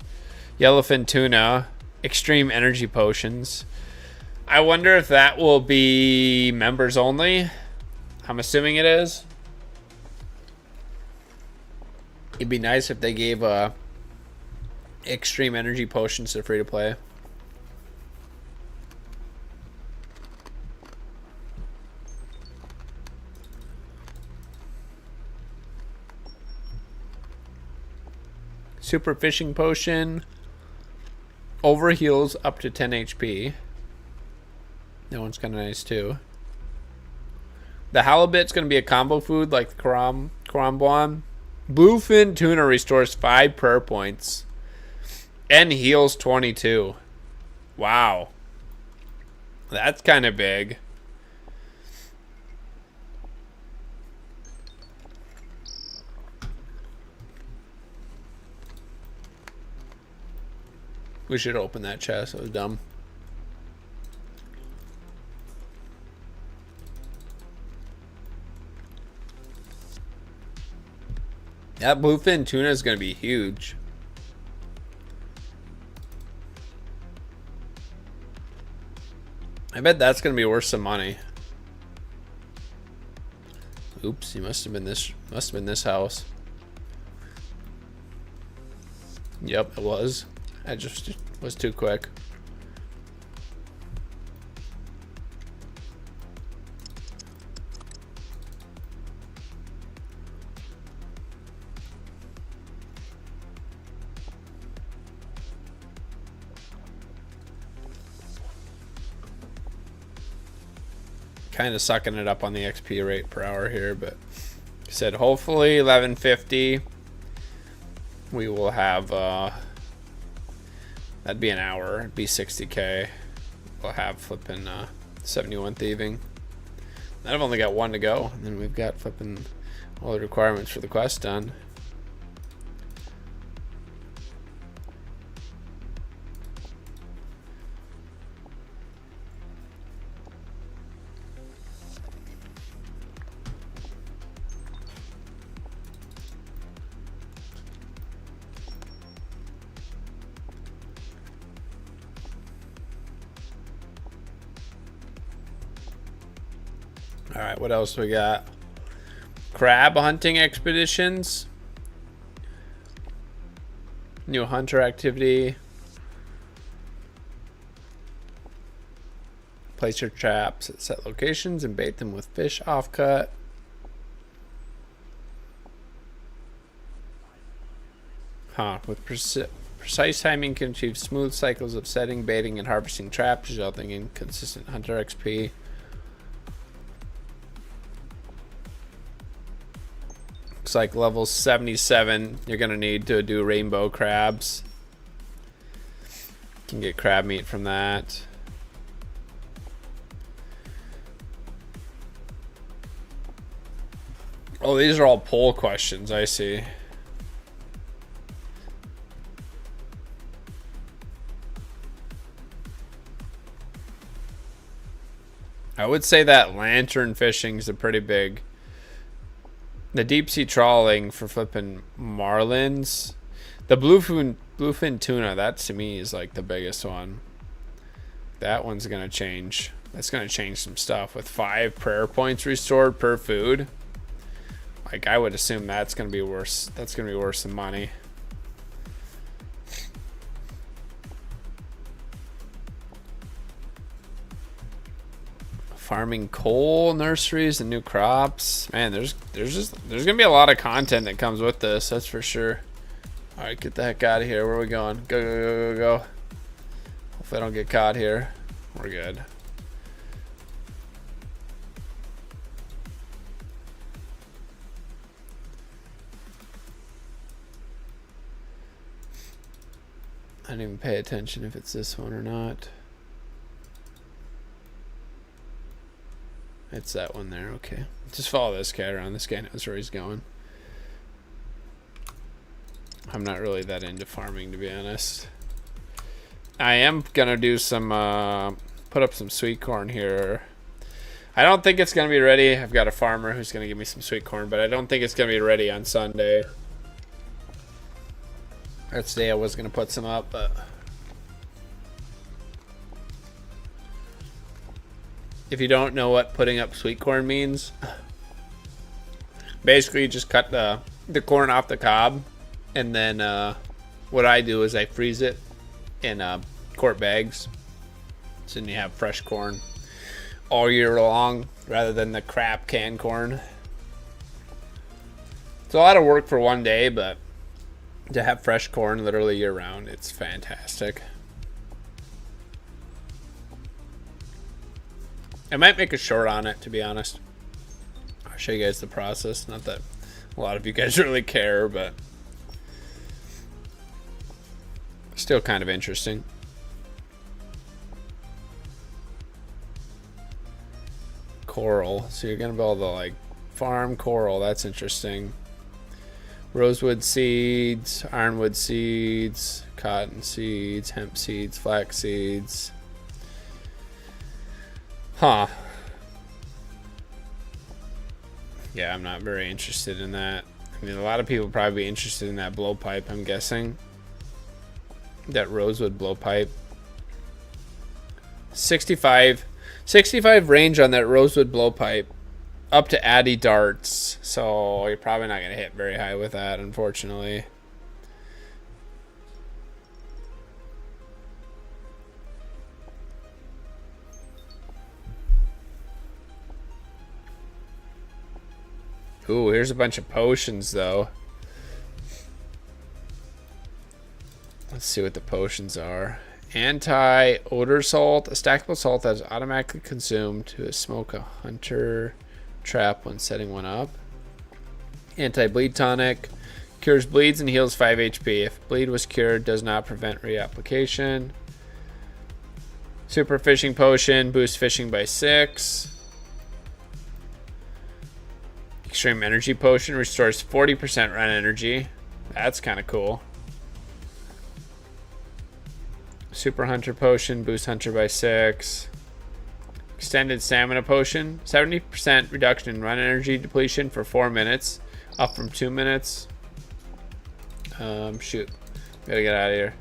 Yellowfin tuna, extreme energy potions. I wonder if that will be members only. I'm assuming it is. It'd be nice if they gave extreme energy potions to free to play. Super fishing potion. Overheals up to 10 HP. That one's kind of nice too. The halibut's going to be a combo food like the cromboin. Bluefin tuna restores 5 prayer points. And heals 22. Wow. That's kind of big. We should open that chest. That was dumb. That bluefin tuna is going to be huge. I bet that's going to be worth some money. Oops, he must have been this. Must have been this house. Yep, it was. I just was too quick. Kind of sucking it up on the XP rate per hour here, but said hopefully 1150 we will have that'd be an hour. It'd be 60k. We'll have flipping 71 thieving. I've only got 1 to go, and then we've got flipping all the requirements for the quest done. All right, what else we got? Crab hunting expeditions. New hunter activity. Place your traps at set locations and bait them with fish offcut. With precise timing can achieve smooth cycles of setting, baiting, and harvesting traps, resulting in consistent hunter XP. Looks like level 77 you're gonna need to do rainbow crabs. You can get crab meat from that. Oh, these are all poll questions, I see. I would say that lantern fishing is a pretty big. The deep sea trawling for flipping marlins. The bluefin tuna, that to me is like the biggest one. That one's gonna change. That's gonna change some stuff with 5 prayer points restored per food. Like I would assume that's gonna be worse. That's gonna be worse than money. Farming coal nurseries and new crops. Man, there's gonna be a lot of content that comes with this, that's for sure. All right, get the heck out of here. Where are we going? Go, go, go, go, go. Hopefully I don't get caught here. We're good. I didn't even pay attention if it's this one or not. It's that one there, okay. Just follow this guy around. This guy knows where he's going. I'm not really that into farming, to be honest. I am gonna do some, put up some sweet corn here. I don't think it's gonna be ready. I've got a farmer who's gonna give me some sweet corn, but I don't think it's gonna be ready on Sunday. That's the day I was gonna put some up, but if you don't know what putting up sweet corn means, basically you just cut the corn off the cob, and then what I do is I freeze it in quart bags, so then you have fresh corn all year long rather than the crap canned corn. It's a lot of work for one day, but to have fresh corn literally year round. It's fantastic. I might make a short on it, to be honest. I'll show you guys the process. Not that a lot of you guys really care, but still kind of interesting. Coral. So you're gonna be able to like farm coral. That's interesting. Rosewood seeds, ironwood seeds, cotton seeds, hemp seeds, flax seeds. Huh. Yeah, I'm not very interested in that. I mean, a lot of people probably be interested in that blowpipe, I'm guessing. That rosewood blowpipe. 65 range on that rosewood blowpipe. Up to Addy darts. So you're probably not going to hit very high with that, unfortunately. Ooh, here's a bunch of potions, though. Let's see what the potions are. Anti-odor salt. A stackable salt that is automatically consumed to smoke a hunter trap when setting one up. Anti-bleed tonic. Cures bleeds and heals 5 HP. If bleed was cured, does not prevent reapplication. Super fishing potion. Boosts fishing by 6. Extreme energy potion. Restores 40% run energy. That's kind of cool. Super hunter potion. Boosts hunter by 6. Extended stamina potion. 70% reduction in run energy depletion for 4 minutes. Up from 2 minutes. Shoot. Gotta get out of here.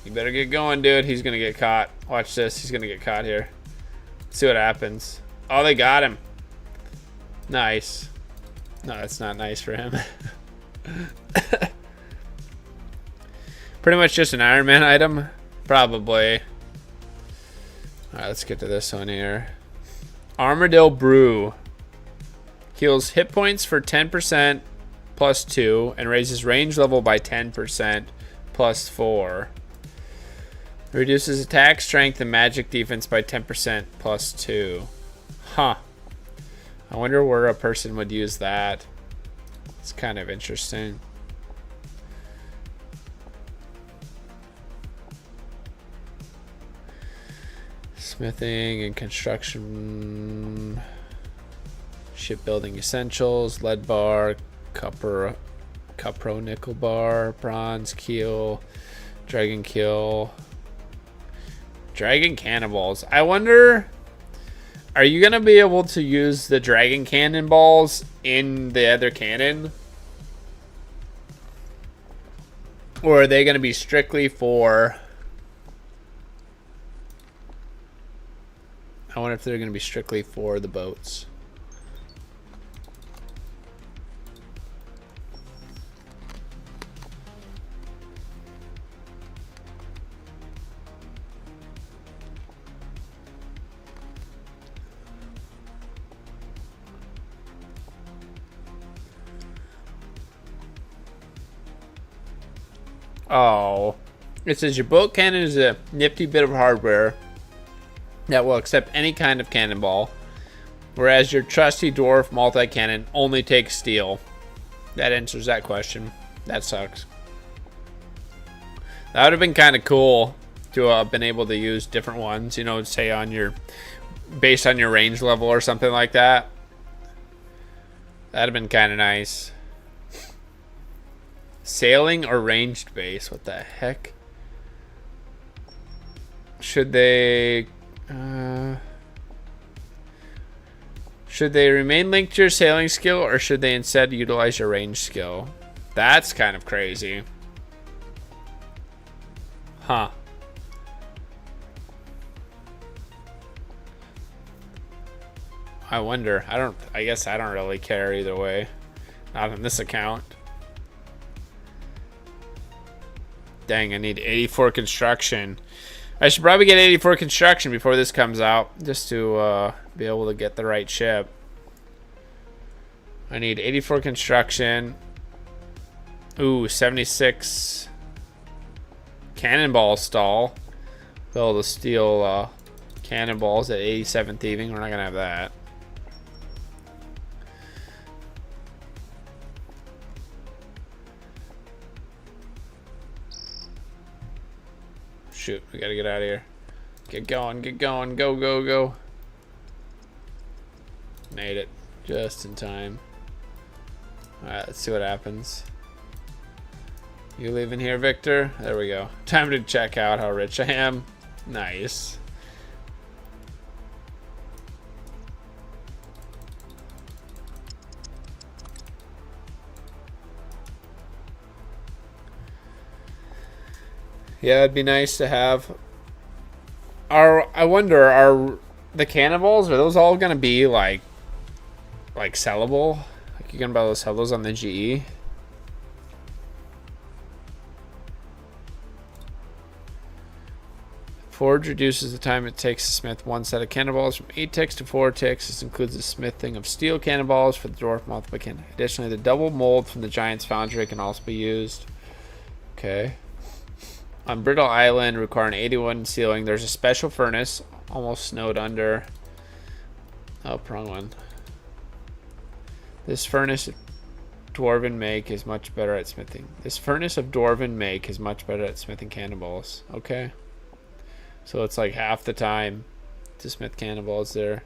You better get going, dude. He's gonna get caught. Watch this. He's gonna get caught here. Let's see what happens. Oh, they got him. Nice. No, that's not nice for him. Pretty much just an Iron Man item. Probably. Alright, let's get to this one here. Armadillo Brew. Heals hit points for 10% plus 2 and raises range level by 10% plus 4. Reduces attack, strength, and magic defense by 10% plus 2. Huh. I wonder where a person would use that. It's kind of interesting. Smithing and construction. Shipbuilding essentials. Lead bar. Copro nickel bar. Bronze keel. Dragon kill. Dragon cannonballs. I wonder, are you going to be able to use the dragon cannonballs in the other cannon? Or are they going to be strictly for... I wonder if they're going to be strictly for the boats. Oh, it says your boat cannon is a nifty bit of hardware that will accept any kind of cannonball, whereas your trusty dwarf multi-cannon only takes steel. That answers that question. That sucks. That would have been kind of cool to have been able to use different ones, you know, say on your, based on your range level or something like that. That'd have been kind of nice. Sailing or ranged base? What the heck? Should they remain linked to your sailing skill, or should they instead utilize your range skill? That's kind of crazy. Huh. I wonder. I guess I don't really care either way. Not on this account. Dang, I need 84 construction. I should probably get 84 construction before this comes out, just to be able to get the right ship. I need 84 construction. Ooh, 76 cannonball stall. Build a steel cannonballs at 87 thieving. We're not gonna have that. Shoot, we gotta get out of here. Get going, go, go, go. Made it just in time. Alright, let's see what happens. You leaving here, Victor? There we go. Time to check out how rich I am. Nice. Yeah, it'd be nice to have. I wonder, are the cannonballs, are those all gonna be like sellable? Like, you're gonna be able to sell those on the GE? Forge reduces the time it takes to smith one set of cannonballs from 8 ticks to 4 ticks. This includes the smithing of steel cannonballs for the dwarf multiplication. Additionally, the double mold from the giant's foundry can also be used. Okay. On Brittle Island, requiring 81 sealing, there's a special furnace, almost snowed under. Oh, wrong one. This furnace of dwarven make is much better at smithing. This furnace of dwarven make is much better at smithing cannonballs. Okay. So it's like half the time to smith cannonballs there.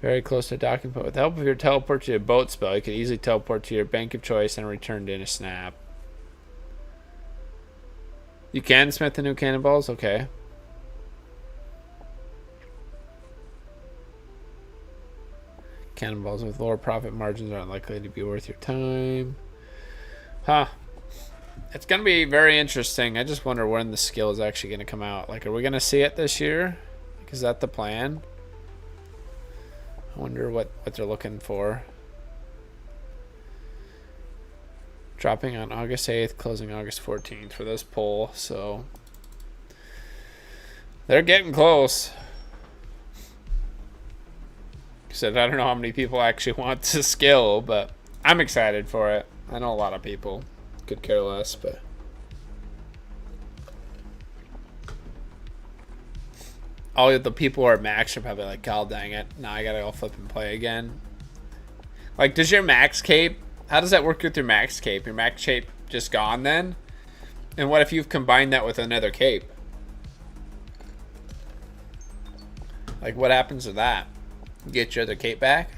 Very close to docking point. With the help of your teleport to your boat spell, you can easily teleport to your bank of choice and return in a snap. You can smith the new cannonballs? Okay. Cannonballs with lower profit margins are unlikely to be worth your time. Huh. It's going to be very interesting. I just wonder when the skill is actually going to come out. Like, are we going to see it this year? Like, is that the plan? I wonder what they're looking for. Dropping on August 8th, closing August 14th for this poll. So they're getting close. Said I don't know how many people actually want the skill, but I'm excited for it. I know a lot of people could care less, but all the people who are max are probably like, God dang it, now I gotta go flip and play again. Like, does your max cape, how does that work with your max cape? Your max cape just gone then? And what if you've combined that with another cape? Like, what happens to that? Get your other cape back?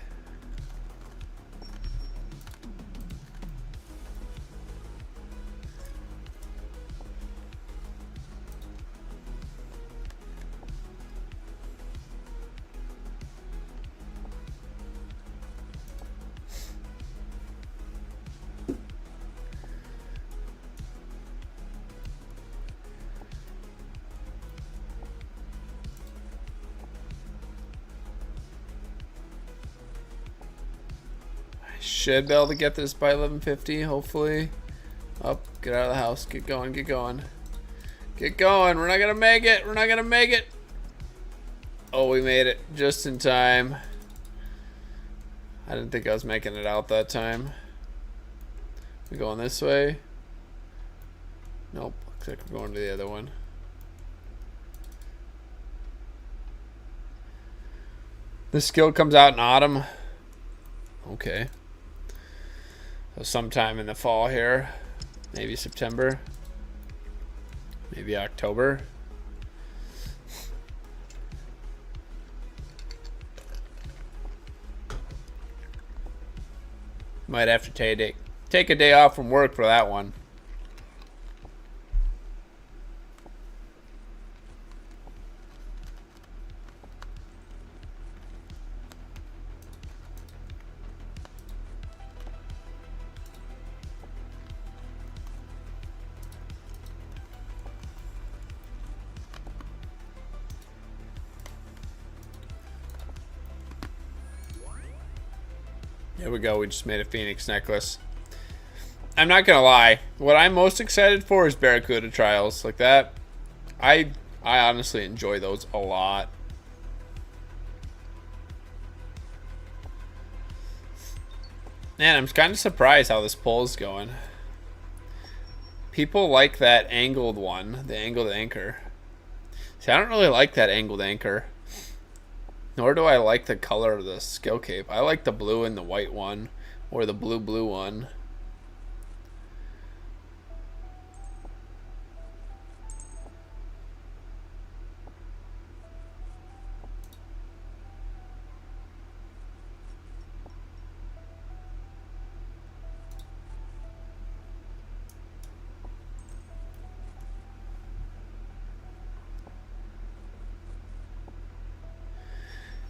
Should be able to get this by 11:50, hopefully. Up, get out of the house, get going, get going. Get going, we're not gonna make it, we're not gonna make it. Oh, we made it just in time. I didn't think I was making it out that time. We going this way? Nope, looks like we're going to the other one. The skill comes out in autumn. Okay. So sometime in the fall here, maybe September, maybe October. Might have to take a day off from work for that one. There we go, we just made a Phoenix necklace. I'm not gonna lie, what I'm most excited for is Barracuda trials. Like that, I honestly enjoy those a lot. Man, I'm kind of surprised how this poll's going. People like that angled one, the angled anchor. See, I don't really like that angled anchor. Nor do I like the color of the skill cape. I like the blue and the white one, or the blue one.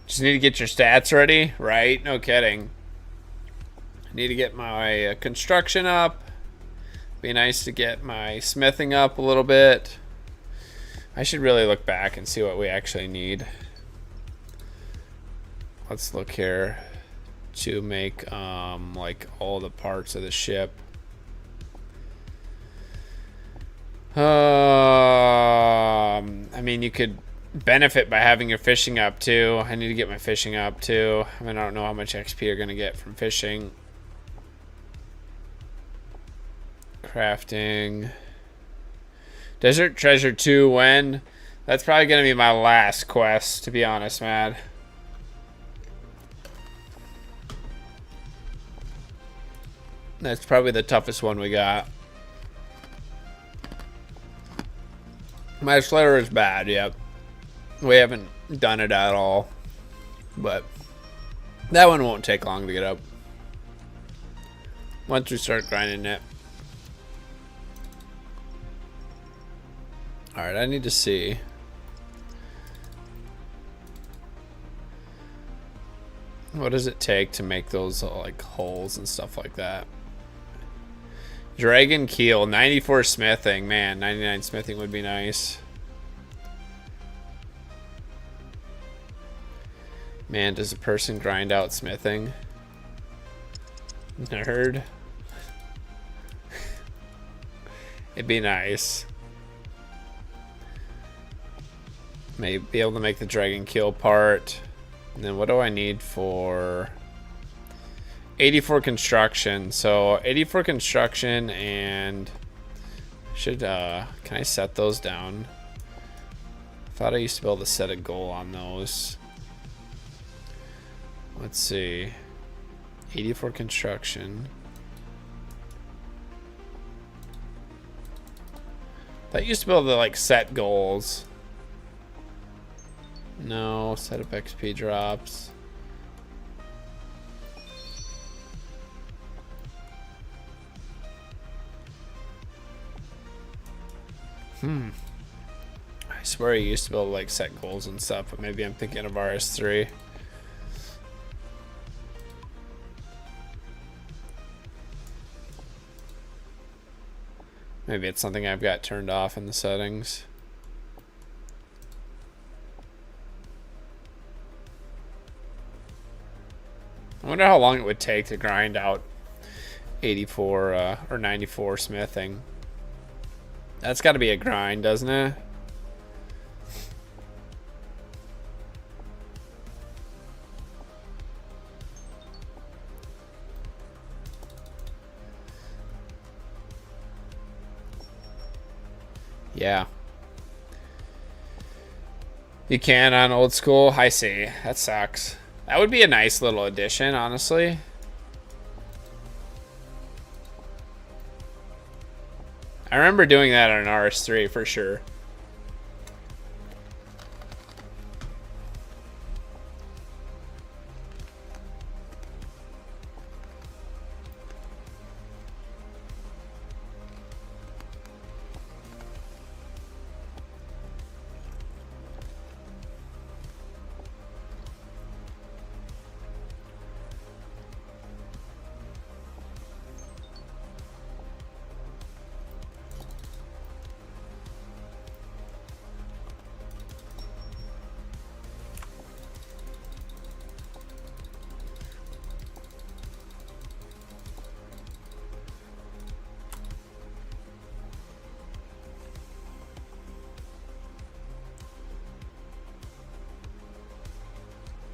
Just need to get your stats ready, right? No kidding. I need to get my construction up. Be nice to get my smithing up a little bit. I should really look back and see what we actually need. Let's look here to make like all the parts of the ship. I mean, you could benefit by having your fishing up too. I need to get my fishing up too. I mean, I don't know how much XP you're gonna get from fishing. Crafting. Desert Treasure 2 when? That's probably gonna be my last quest, to be honest, man. That's probably the toughest one we got. My Slayer is bad, yep. We haven't done it at all. But that one won't take long to get up. Once we start grinding it. Alright, I need to see. What does it take to make those like holes and stuff like that? Dragon Keel, 94 smithing. Man, 99 smithing would be nice. Man, does a person grind out smithing? Nerd. It'd be nice. Maybe be able to make the Dragon Keel part. And then what do I need for 84 construction? So 84 construction, and should can I set those down? I thought I used to be able to set a goal on those. Let's see. 84 construction. That used to be able to like set goals. No, set up XP drops. I swear I used to be able to like set goals and stuff, but maybe I'm thinking of RS3. Maybe it's something I've got turned off in the settings. I wonder how long it would take to grind out 84 or 94 smithing. That's got to be a grind, doesn't it? Yeah. You can on old school? I see. That sucks. That would be a nice little addition, honestly. I remember doing that on RS3 for sure.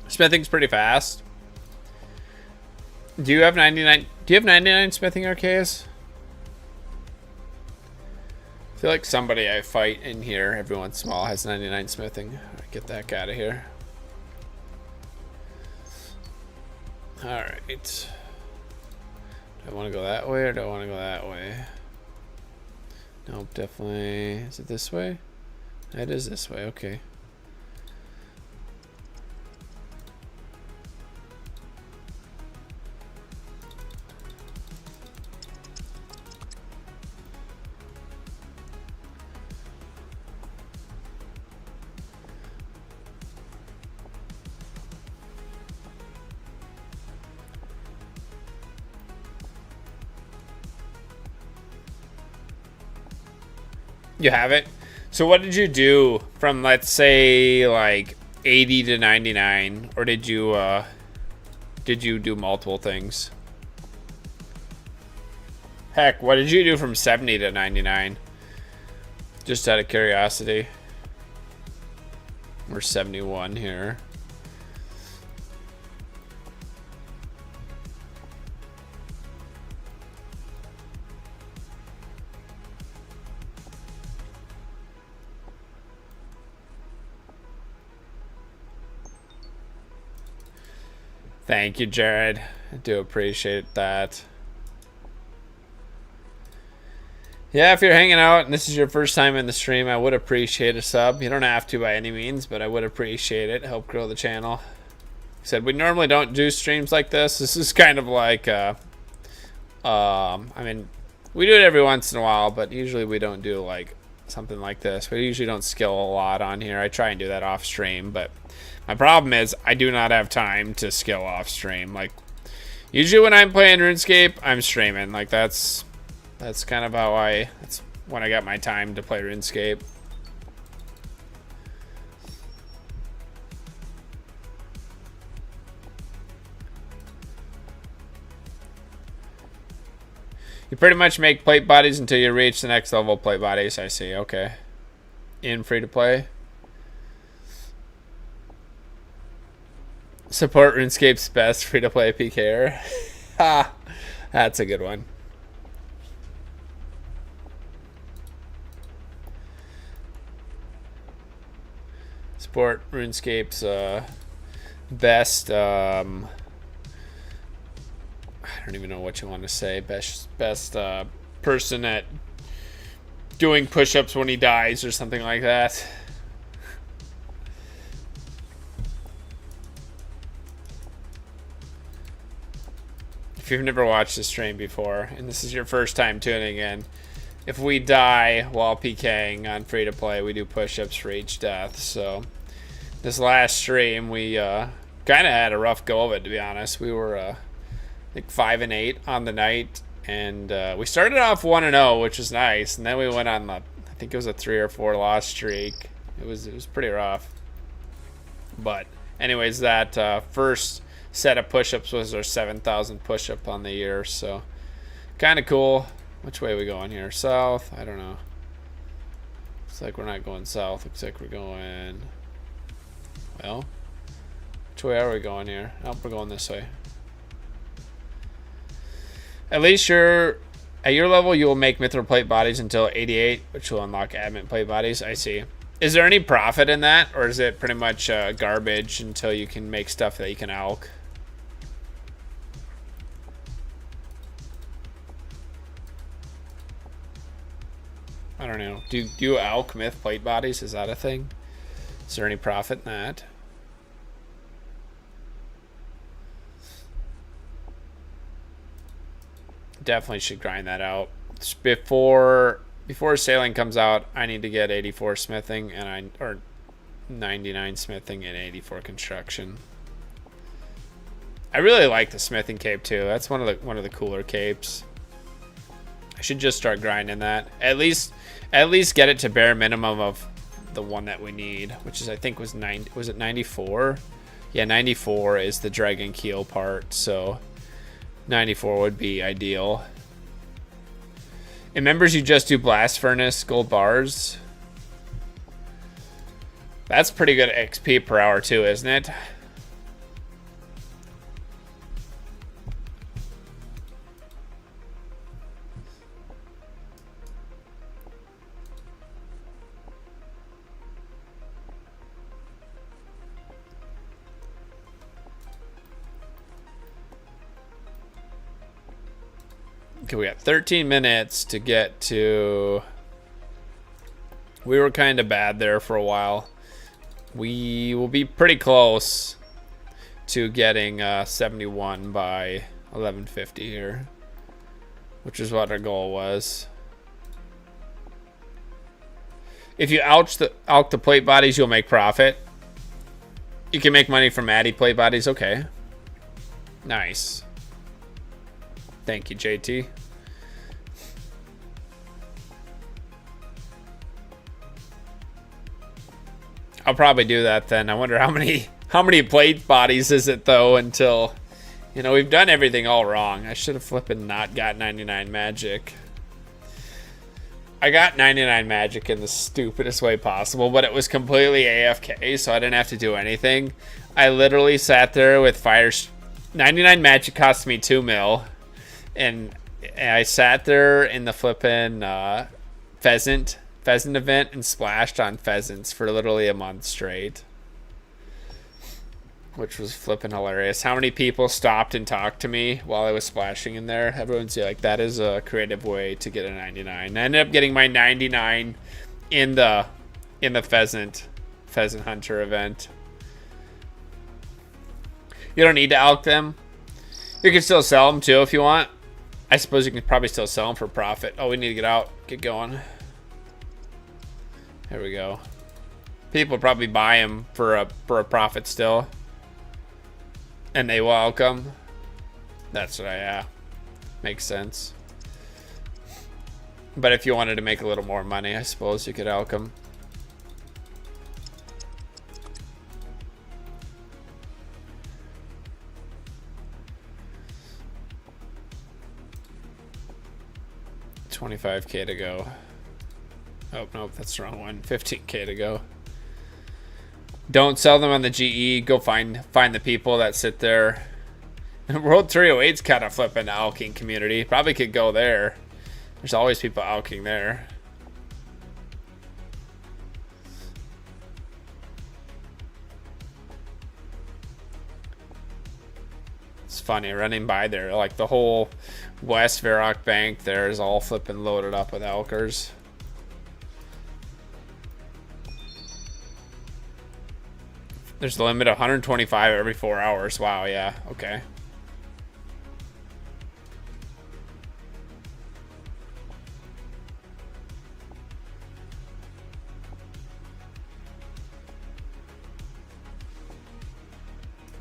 Smithing's pretty fast. Do you have 99? Do you have 99 smithing, Arceus? I feel like somebody I fight in here every once in a while has 99 smithing. Alright, get that guy out of here. Alright. Do I want to go that way or do I want to go that way? Nope, definitely. Is it this way? It is this way, okay. You have it? So what did you do from, let's say, like 80 to 99, or did you do multiple things? Heck, what did you do from 70 to 99? Just out of curiosity. We're 71 here. Thank you, Jared. I do appreciate that. Yeah, if you're hanging out and this is your first time in the stream, I would appreciate a sub. You don't have to by any means, but I would appreciate it. Help grow the channel. Like I said, we normally don't do streams like this. This is kind of like, I mean, we do it every once in a while, but usually we don't do like something like this. We usually don't skill a lot on here. I try and do that off stream, but my problem is I do not have time to skill off stream. Like, usually when I'm playing RuneScape, I'm streaming. Like, that's kind of how that's when I got my time to play RuneScape. You pretty much make plate bodies until you reach the next level of plate bodies. I see, okay. In free to play. Support RuneScape's best free to play PKer. Ha! That's a good one. Support RuneScape's best I don't even know what you want to say. Best person at doing push-ups when he dies or something like that. If you've never watched this stream before, and this is your first time tuning in, if we die while PKing on free to play, we do push-ups for each death. So this last stream, we kind of had a rough go of it, to be honest. We were I think 5-8 on the night, and we started off 1-0, which was nice, and then we went on I think it was a 3 or 4 loss streak. It was pretty rough. But anyways, that first set of push-ups was our 7,000 push-up on the year, so kind of cool. Which way are we going here? South? I don't know. Looks like we're not going south. Looks like we're going, well, which way are we going here? Nope, we're going this way. At least at your level, you will make mithril plate bodies until 88, which will unlock adamant plate bodies. I see. Is there any profit in that, or is it pretty much garbage until you can make stuff that you can alch? I don't know. Do you alch myth plate bodies? Is that a thing? Is there any profit in that? Definitely should grind that out. Before sailing comes out, I need to get 84 smithing or 99 smithing and 84 construction. I really like the smithing cape too. That's one of the cooler capes. I should just start grinding that. At least get it to bare minimum of the one that we need, which is I think was it 94? Yeah, 94 is the dragon keel part, so 94 would be ideal. In members, you just do blast furnace gold bars. That's pretty good XP per hour too, isn't it? Okay, we got 13 minutes to get to... We were kind of bad there for a while. We will be pretty close to getting 71 by 11:50 here, which is what our goal was. If you ouch the plate bodies, you'll make profit. You can make money from Addy plate bodies. Okay. Nice. Thank you, JT. I'll probably do that then. I wonder how many plate bodies is it though until, you know, we've done everything all wrong. I should have flipping not got 99 magic. I got 99 magic in the stupidest way possible, but it was completely AFK, so I didn't have to do anything. I literally sat there with fire. 99 magic cost me 2 mil, and I sat there in the flipping pheasant event and splashed on pheasants for literally a month straight, which was flipping hilarious. How many people stopped and talked to me while I was splashing in there? Everyone's like, that is a creative way to get a 99. I ended up getting my 99 in the pheasant hunter event. You don't need to elk them. You can still sell them too if you want. I suppose you can probably still sell them for profit. Oh, we need to get out, get going. There we go. People probably buy them for a profit still. And they welcome. That's what yeah. Makes sense. But if you wanted to make a little more money, I suppose you could elk them. $25K to go. Oh, nope, that's the wrong one. 15K to go. Don't sell them on the GE. Go find the people that sit there. World 308's kind of flipping the elking community. Probably could go there. There's always people elking there. It's funny running by there. Like the whole West Varrock Bank there is all flipping loaded up with elkers. There's the limit of 125 every 4 hours. Wow, yeah, okay.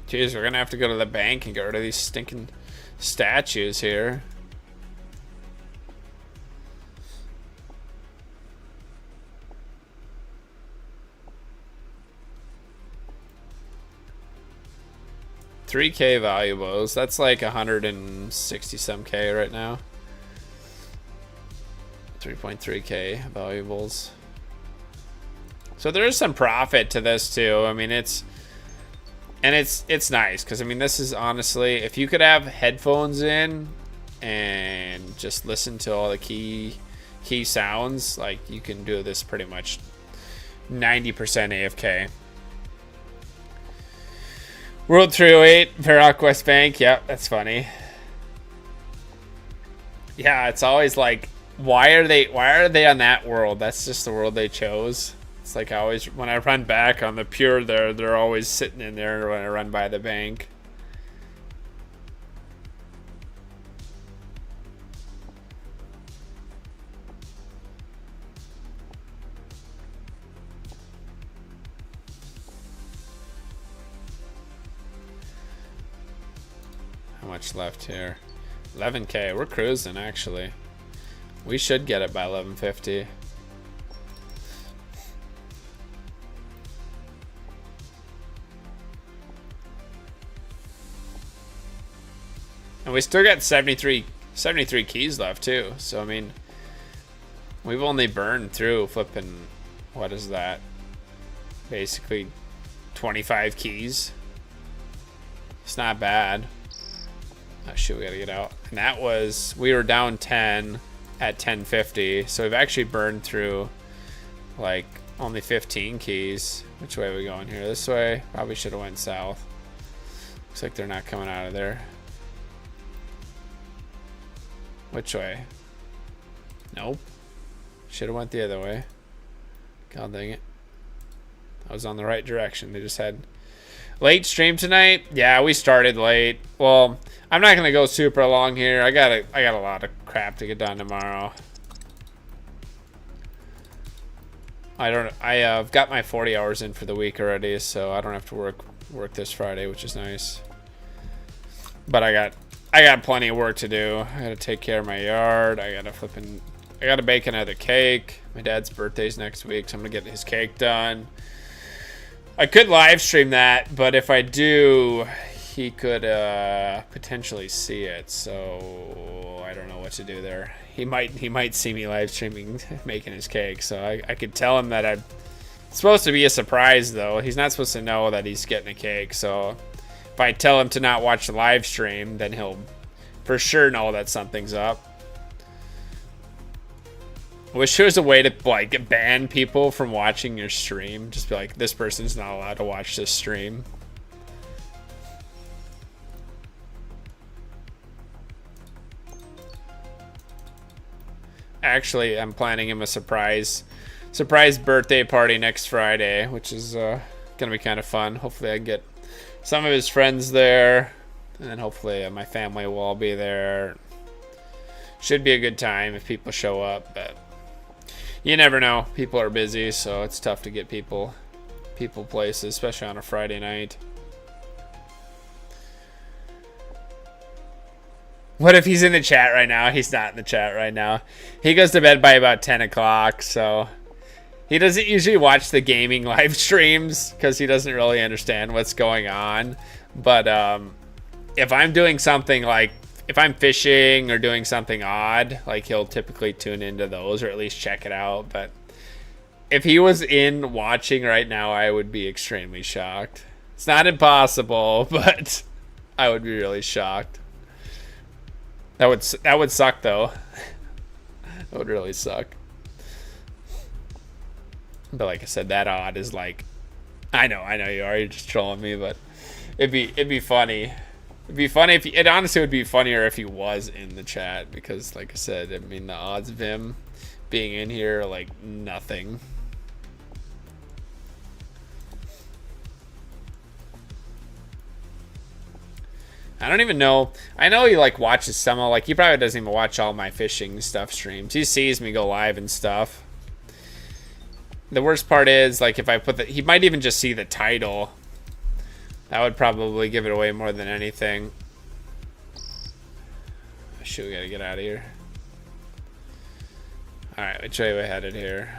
Jeez, we're gonna have to go to the bank and get rid of these stinking statues here. $3K valuables. That's like 160 some K right now. 3.3K valuables. So there is some profit to this too. I mean, it's nice because I mean, this is honestly, if you could have headphones in and just listen to all the key sounds, like you can do this pretty much 90% AFK. World 308, Varrock West Bank. Yep, that's funny. Yeah, it's always like, why are they on that world? That's just the world they chose. It's like I always, when I run back on the pure, they're always sitting in there when I run by the bank. How much left here? 11K. We're cruising, actually. We should get it by 11:50. And we still got 73 keys left, too. So, I mean, we've only burned through flipping, what is that? Basically 25 keys. It's not bad. Oh shit, we gotta get out. And that was, we were down 10 at 10:50, so we've actually burned through like only 15 keys. Which way are we going here? This way? Probably should have went south. Looks like they're not coming out of there. Which way? Nope. Should have went the other way. God dang it. I was on the right direction. They just had late stream tonight. Yeah, we started late. Well, I'm not gonna go super long here. I got a lot of crap to get done tomorrow. I've got my 40 hours in for the week already, so I don't have to work this Friday, which is nice. But I got plenty of work to do. I gotta take care of my yard. I gotta bake another cake. My dad's birthday's next week, so I'm gonna get his cake done. I could live stream that, but if I do, he could potentially see it. So I don't know what to do there. He might see me live streaming making his cake. So I could tell him that it's supposed to be a surprise, though. He's not supposed to know that he's getting a cake. So if I tell him to not watch the live stream, then he'll for sure know that something's up. I wish there was a way to like ban people from watching your stream. Just be like, this person's not allowed to watch this stream. Actually, I'm planning him a surprise birthday party next Friday, which is gonna be kind of fun. Hopefully I can get some of his friends there, and then hopefully my family will all be there. Should be a good time if people show up, but you never know. People are busy, so it's tough to get people places, especially on a Friday night. What if he's in the chat right now? He's not in the chat right now. He goes to bed by about 10 o'clock, so he doesn't usually watch the gaming live streams because he doesn't really understand what's going on. But if I'm doing something like, if I'm fishing or doing something odd, like he'll typically tune into those or at least check it out. But if he was in watching right now, I would be extremely shocked. It's not impossible, but I would be really shocked. That would suck though. That would really suck. But like I said, that odd is like, I know you are. You're just trolling me, but it'd be funny. It'd be funny if it honestly would be funnier if he was in the chat, because like I said, I mean the odds of him being in here are like nothing. I don't even know. I know he like watches some of, like he probably doesn't even watch all my fishing stuff streams. He sees me go live and stuff. The worst part is like if I put he might even just see the title. That would probably give it away more than anything. Shoot, we gotta get out of here. Alright, which way we headed here?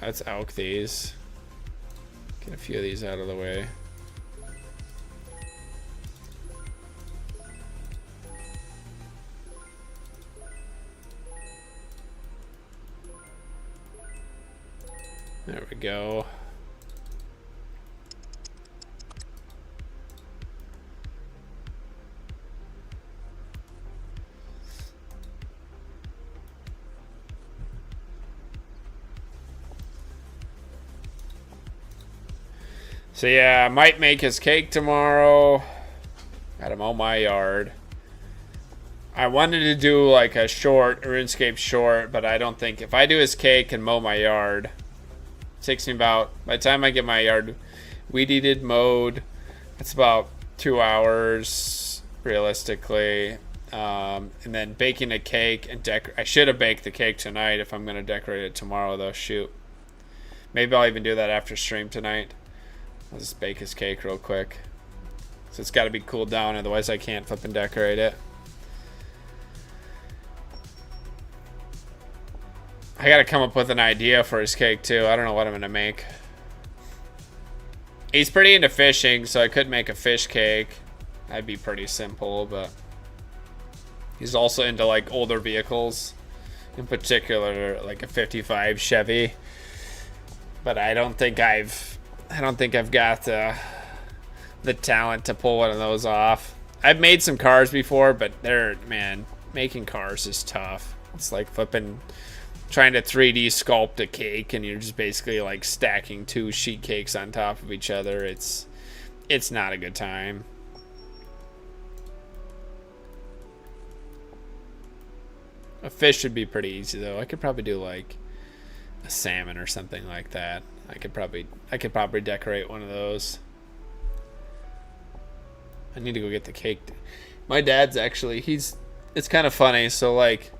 Let's elk these. Get a few of these out of the way. There we go. So yeah, I might make his cake tomorrow. Gotta mow my yard. I wanted to do like a RuneScape short, but I don't think if I do his cake and mow my yard, it takes me about, by the time I get my yard weed-eated, mowed, it's about 2 hours realistically. And then baking a cake and I should have baked the cake tonight if I'm gonna decorate it tomorrow though. Shoot, maybe I'll even do that after stream tonight. I'll just bake his cake real quick. So it's got to be cooled down, otherwise I can't flip and decorate it. I got to come up with an idea for his cake too. I don't know what I'm going to make. He's pretty into fishing, so I could make a fish cake. That'd be pretty simple, but he's also into like older vehicles, in particular like a 55 Chevy. But I don't think I've got the talent to pull one of those off. I've made some cars before, but man, making cars is tough. It's like trying to 3D sculpt a cake, and you're just basically like stacking 2 sheet cakes on top of each other. It's not a good time. A fish would be pretty easy though. I could probably do like a salmon or something like that. I could probably decorate one of those. I need to go get the cake. My dad's actually, it's kind of funny. So like,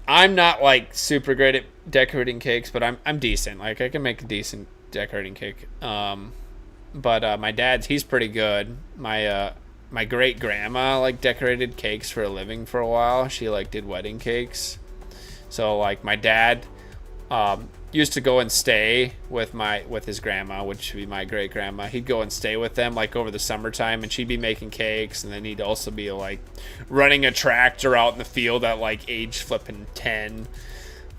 I'm not like super great at decorating cakes, but I'm decent. Like I can make a decent decorating cake. But my dad's, he's pretty good. My great grandma like decorated cakes for a living for a while. She like did wedding cakes. So like my dad used to go and stay with his grandma, which would be my great grandma. He'd go and stay with them like over the summertime, and she'd be making cakes, and then he'd also be like running a tractor out in the field at like age flipping 10.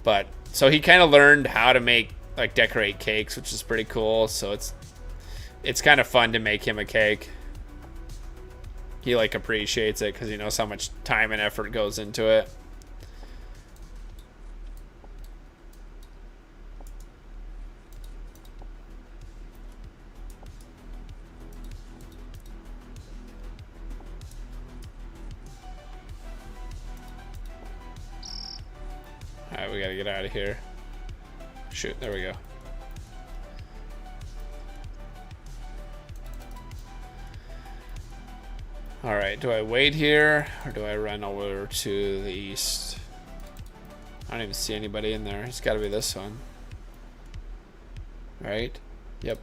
But so he kind of learned how to make like decorate cakes, which is pretty cool. So it's kind of fun to make him a cake. He like appreciates it because he knows how much time and effort goes into it. Alright, we gotta get out of here. Shoot, there we go. Alright, do I wait here or do I run over to the east? I don't even see anybody in there. It's gotta be this one. Right? Yep.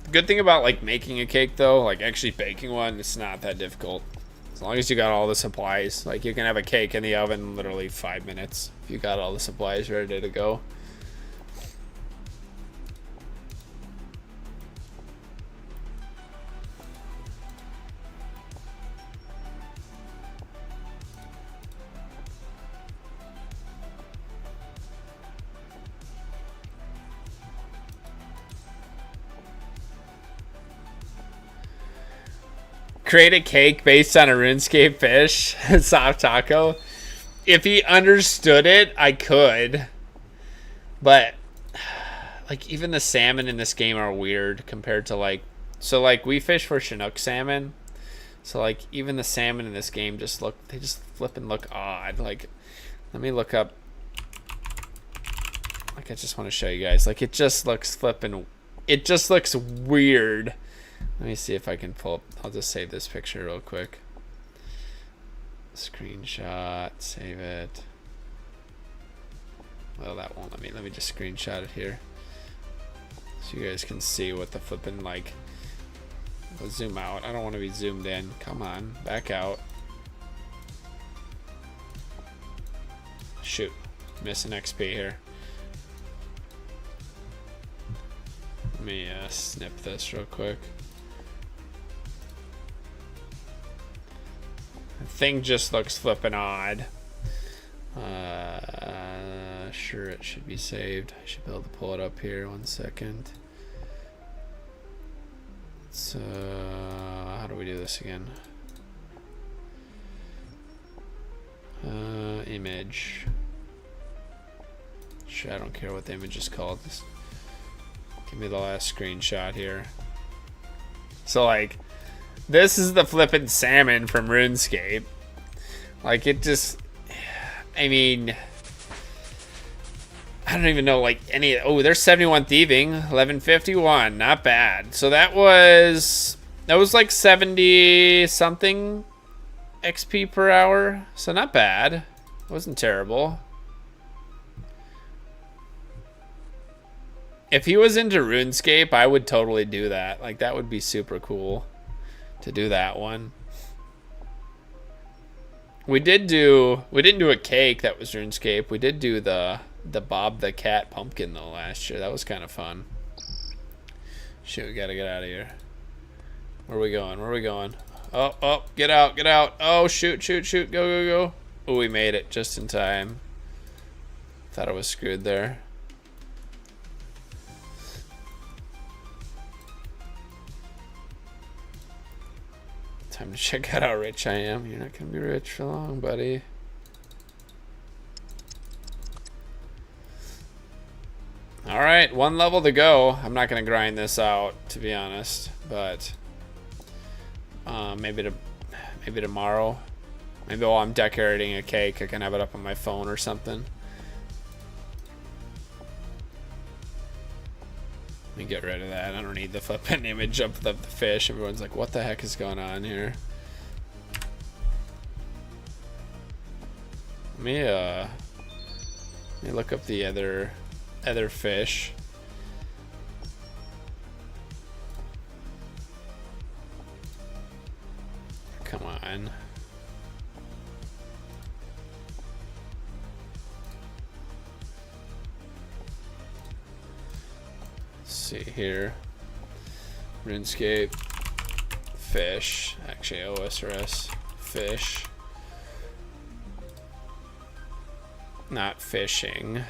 The good thing about like making a cake though, like actually baking one, it's not that difficult. As long as you got all the supplies. Like you can have a cake in the oven in literally 5 minutes if you got all the supplies ready to go. Create a cake based on a RuneScape fish. Soft taco. If he understood it, I could. But like even the salmon in this game are weird compared to like, so like we fish for Chinook salmon. So like even the salmon in this game just flip and look odd. Like let me look up. Like I just want to show you guys. Like it just looks it just looks weird. Let me see if I can pull up. I'll just save this picture real quick. Screenshot, save it. Well, that won't let me. Let me just screenshot it here. So you guys can see what the flipping like. I'll zoom out. I don't want to be zoomed in. Come on, back out. Shoot, missing XP here. Let me snip this real quick. Thing just looks flippin' odd. Sure, it should be saved. I should be able to pull it up here. 1 second. So, how do we do this again? Image. Sure, I don't care what the image is called. Just give me the last screenshot here. So, like, this is the flippin' salmon from RuneScape. Like, it just... I mean... I don't even know, like, any... Oh, there's 71 Thieving. 1151. Not bad. So that was like 70-something XP per hour. So not bad. It wasn't terrible. If he was into RuneScape, I would totally do that. Like, that would be super cool to do that one. We didn't do a cake that was RuneScape. We did do the Bob the Cat pumpkin though last year. That was kind of fun. Shoot, we gotta get out of here. Where are we going? Where are we going? Oh, get out, get out. Oh, shoot, go. Oh, we made it just in time. Thought I was screwed there. Time to check out how rich I am. You're not gonna be rich for long, buddy. All right, 1 level to go. I'm not gonna grind this out, to be honest, but maybe tomorrow. Maybe while I'm decorating a cake, I can have it up on my phone or something. Let me get rid of that. I don't need the flipping image of the fish. Everyone's like, what the heck is going on here? Let me look up the other fish. Come on. Let's see here. Runescape fish. Actually, OSRS fish. Not fishing.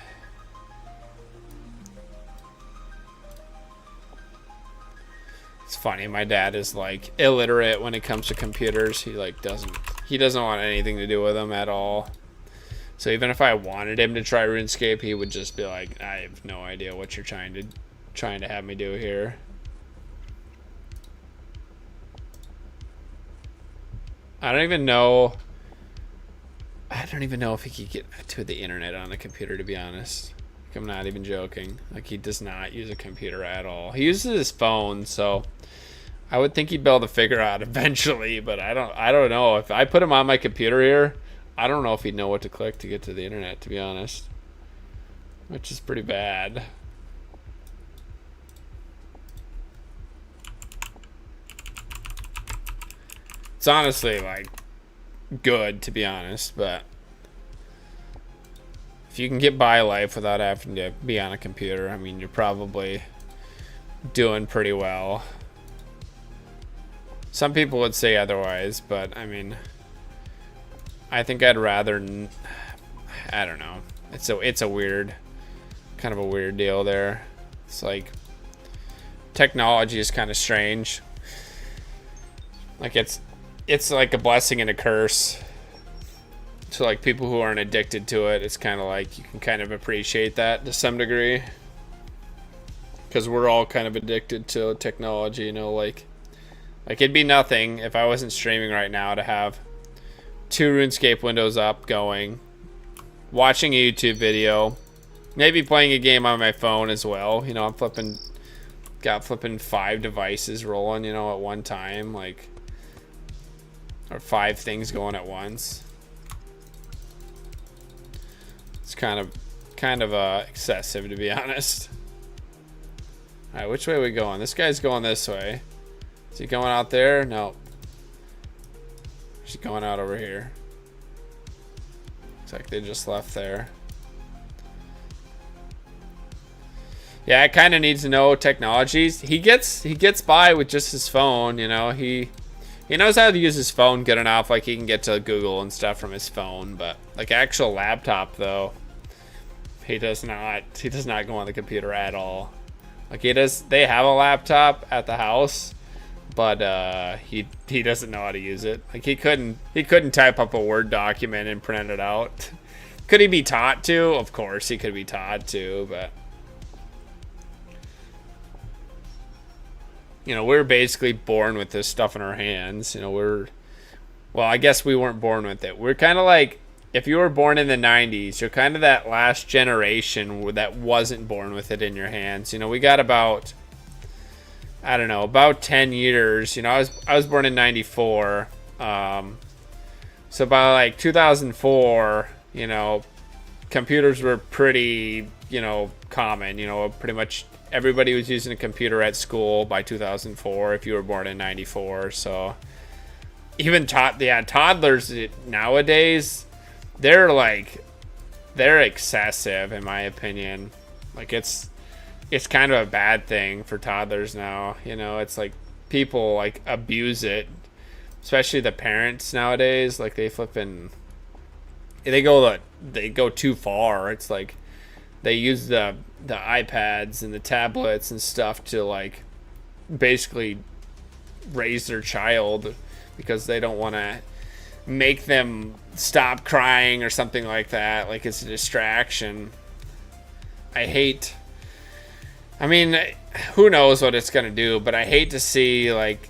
It's funny, my dad is like illiterate when it comes to computers. He doesn't want anything to do with them at all. So even if I wanted him to try RuneScape, he would just be like, I have no idea what you're trying to have me do here. I don't even know if he could get to the internet on a computer, to be honest. Like, I'm not even joking. Like, he does not use a computer at all. He uses his phone, so I would think he'd be able to figure out eventually, but I don't know. If I put him on my computer here, I don't know if he'd know what to click to get to the internet, to be honest. Which is pretty bad. It's honestly, like, good, to be honest, but if you can get by life without having to be on a computer, I mean, you're probably doing pretty well. Some people would say otherwise, but I mean, I think I'd rather, I don't know. It's a weird, kind of a weird deal there. It's like, technology is kind of strange. Like, it's like a blessing and a curse. So like people who aren't addicted to it, it's kind of like you can kind of appreciate that to some degree. Because we're all kind of addicted to technology, you know, like it'd be nothing if I wasn't streaming right now to have 2 RuneScape windows up going, watching a YouTube video, maybe playing a game on my phone as well. You know, I'm got 5 devices rolling, you know, at one time, like, or 5 things going at once. It's kind of excessive, to be honest. All right, which way are we going? This guy's going this way. Is he going out there? No. He's going out over here. Looks like they just left there. Yeah, it kind of needs to know technologies. He gets by with just his phone, you know. He knows how to use his phone good enough, like he can get to Google and stuff from his phone, but like actual laptop though, he does not go on the computer at all. Like they have a laptop at the house, but he doesn't know how to use it. Like he couldn't type up a Word document and print it out. Could he be taught to? Of course he could be taught to, but you know, we're basically born with this stuff in our hands. You know, well, I guess we weren't born with it. We're kind of like, if you were born in the 90s, you're kind of that last generation that wasn't born with it in your hands. You know, we got about, I don't know, about 10 years. You know, I was born in 94. So by like 2004, you know, computers were pretty, you know, common. You know, pretty much everybody was using a computer at school by 2004 if you were born in 94. So even toddlers nowadays, they're excessive in my opinion. Like it's kind of a bad thing for toddlers now. You know, it's like people like abuse it, especially the parents nowadays. Like they go too far. It's like they use the iPads and the tablets and stuff to like basically raise their child because they don't want to make them stop crying or something like that. Like it's a distraction. I hate I mean, who knows what it's gonna do, but I hate to see, like,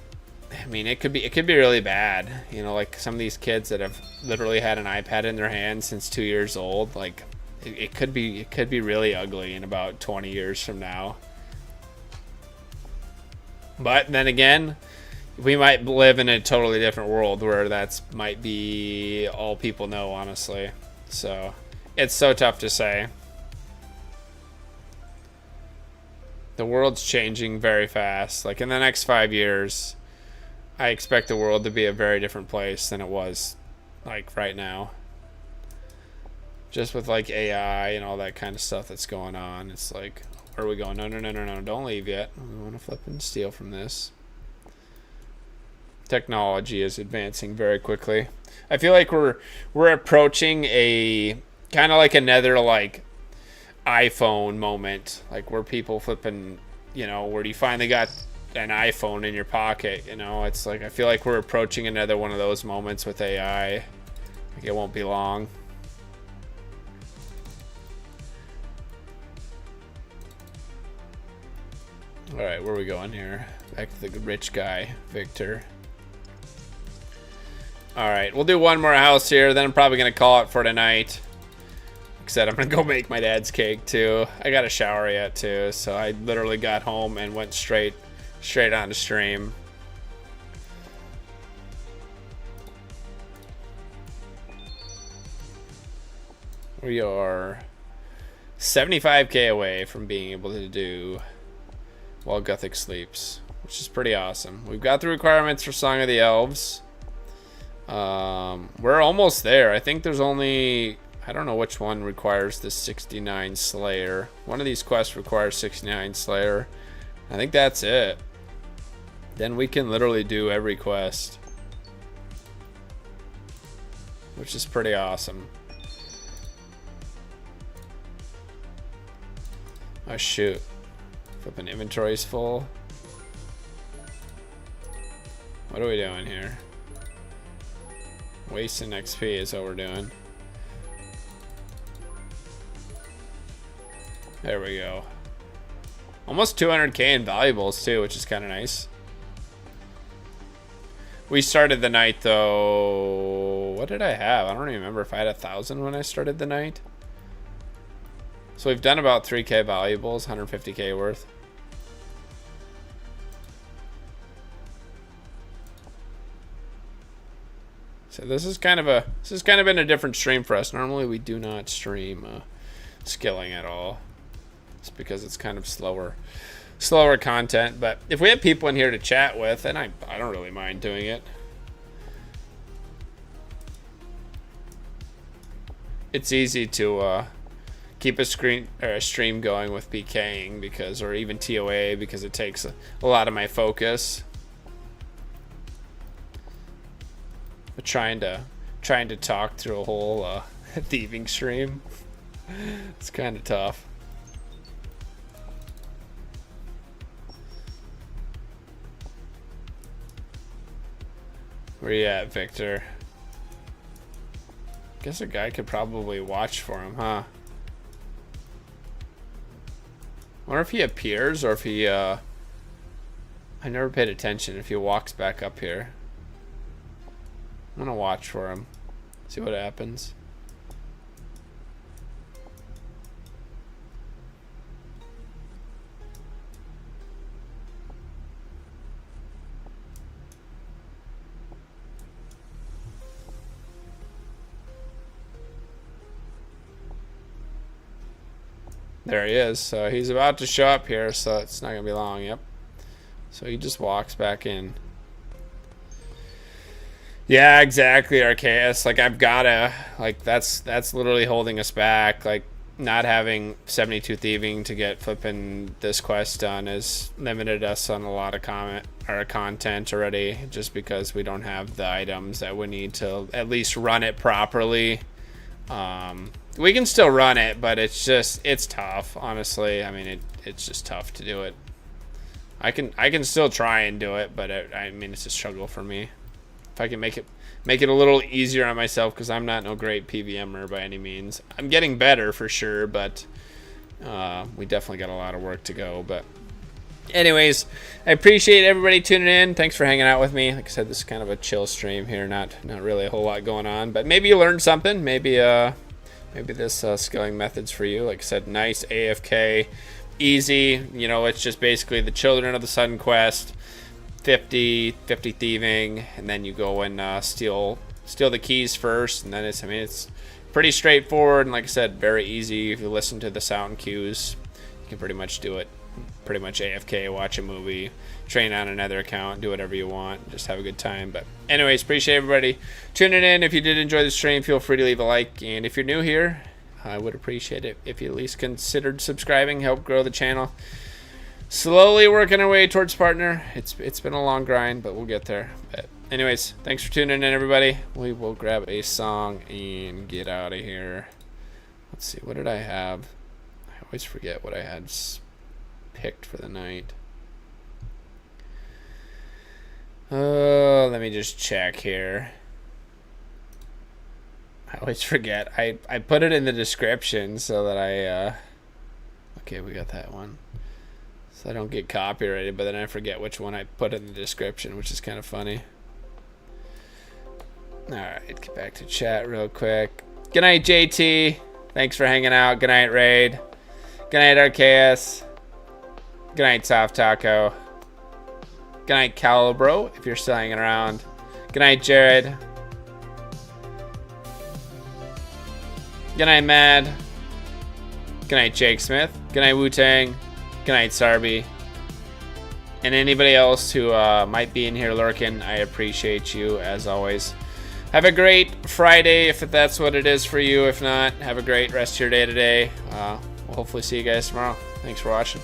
I mean, it could be really bad. You know, like some of these kids that have literally had an iPad in their hand since 2 years old. Like, it could be really ugly in about 20 years from now. But then again, we might live in a totally different world where that's might be all people know, honestly. So it's so tough to say. The world's changing very fast. Like in the next 5 years, I expect the world to be a very different place than it was like right now. Just with like AI and all that kind of stuff that's going on. It's like, where are we going? No, no, no, no, no. Don't leave yet. We want to flip and steal from this. Technology is advancing very quickly. I feel like we're approaching a kind of like another like iPhone moment, like where people flipping, you know, where you finally got an iPhone in your pocket, you know. It's like I feel like we're approaching another one of those moments with AI. Like it won't be long. All right, where are we going here? Back to the rich guy, Victor. All right, we'll do one more house here, then I'm probably gonna call it for tonight. Like I said, I'm gonna go make my dad's cake too. I got a shower yet too, so I literally got home and went straight on to stream. We are 75k away from being able to do while GUTHIX sleeps, which is pretty awesome. We've got the requirements for Song of the Elves. We're almost there. I think there's only, I don't know which one requires the 69 Slayer. One of these quests requires 69 Slayer. I think that's it. Then we can literally do every quest, which is pretty awesome. Oh shoot. Flipping inventory's full. What are we doing here? Wasting XP is what we're doing. There we go. Almost 200k in valuables too, which is kind of nice. We started the night though. What did I have? I don't even remember if I had 1,000 when I started the night. So we've done about 3k valuables, 150k worth. So this is kind of been a different stream for us. Normally we do not stream skilling at all. It's because it's kind of slower content. But if we have people in here to chat with, then I don't really mind doing it. It's easy to keep a stream going with PKing because, or even TOA, because it takes a lot of my focus. But trying to talk through a whole thieving stream, it's kind of tough. Where you at, Victor? Guess a guy could probably watch for him, huh? Wonder if he appears or if he I never paid attention if he walks back up here. I'm gonna watch for him, see what happens. There he is. So he's about to show up here, so it's not gonna be long. Yep. So he just walks back in. Yeah, exactly, Arceus. Like I've gotta, like that's literally holding us back. Like not having 72 thieving to get flipping this quest done has limited us on a lot of content already, just because we don't have the items that we need to at least run it properly. We can still run it, but it's tough, honestly. I mean, it's just tough to do it. I can still try and do it, but I mean, it's a struggle for me. If I can make it a little easier on myself, because I'm not no great PVMer by any means. I'm getting better for sure, but We definitely got a lot of work to go, but anyways, I appreciate everybody tuning in. Thanks for hanging out with me. Like I said, this is kind of a chill stream here, not really a whole lot going on, but maybe you learned something. Maybe this skilling method's for you. Like I said, nice AFK, easy. You know, it's just basically the Children of the Sun quest, 50 thieving, and then you go and steal the keys first, and then it's pretty straightforward, and like I said, very easy. If you listen to the sound cues, you can pretty much do it. Pretty much AFK, watch a movie, train on another account, do whatever you want, just have a good time. But anyways, appreciate everybody tuning in. If you did enjoy the stream, feel free to leave a like, and if you're new here, I would appreciate it if you at least considered subscribing, help grow the channel. Slowly working our way towards partner. It's been a long grind, but we'll get there. But anyways, thanks for tuning in, everybody. We will grab a song and get out of here. Let's see, what did I have? I always forget what I had picked for the night. Let me just check here. I always forget. I put it in the description so that okay, we got that one. So I don't get copyrighted, but then I forget which one I put in the description, which is kind of funny. Alright, get back to chat real quick. Good night, JT. Thanks for hanging out. Good night, Raid. Good night, RKS. Good night, Soft Taco. Good night, Calibro, if you're still hanging around. Good night, Jared. Good night, Mad. Good night, Jake Smith. Good night, Wu-Tang. Good night, Sarby. And anybody else who might be in here lurking, I appreciate you, as always. Have a great Friday, if that's what it is for you. If not, have a great rest of your day today. We'll hopefully see you guys tomorrow. Thanks for watching.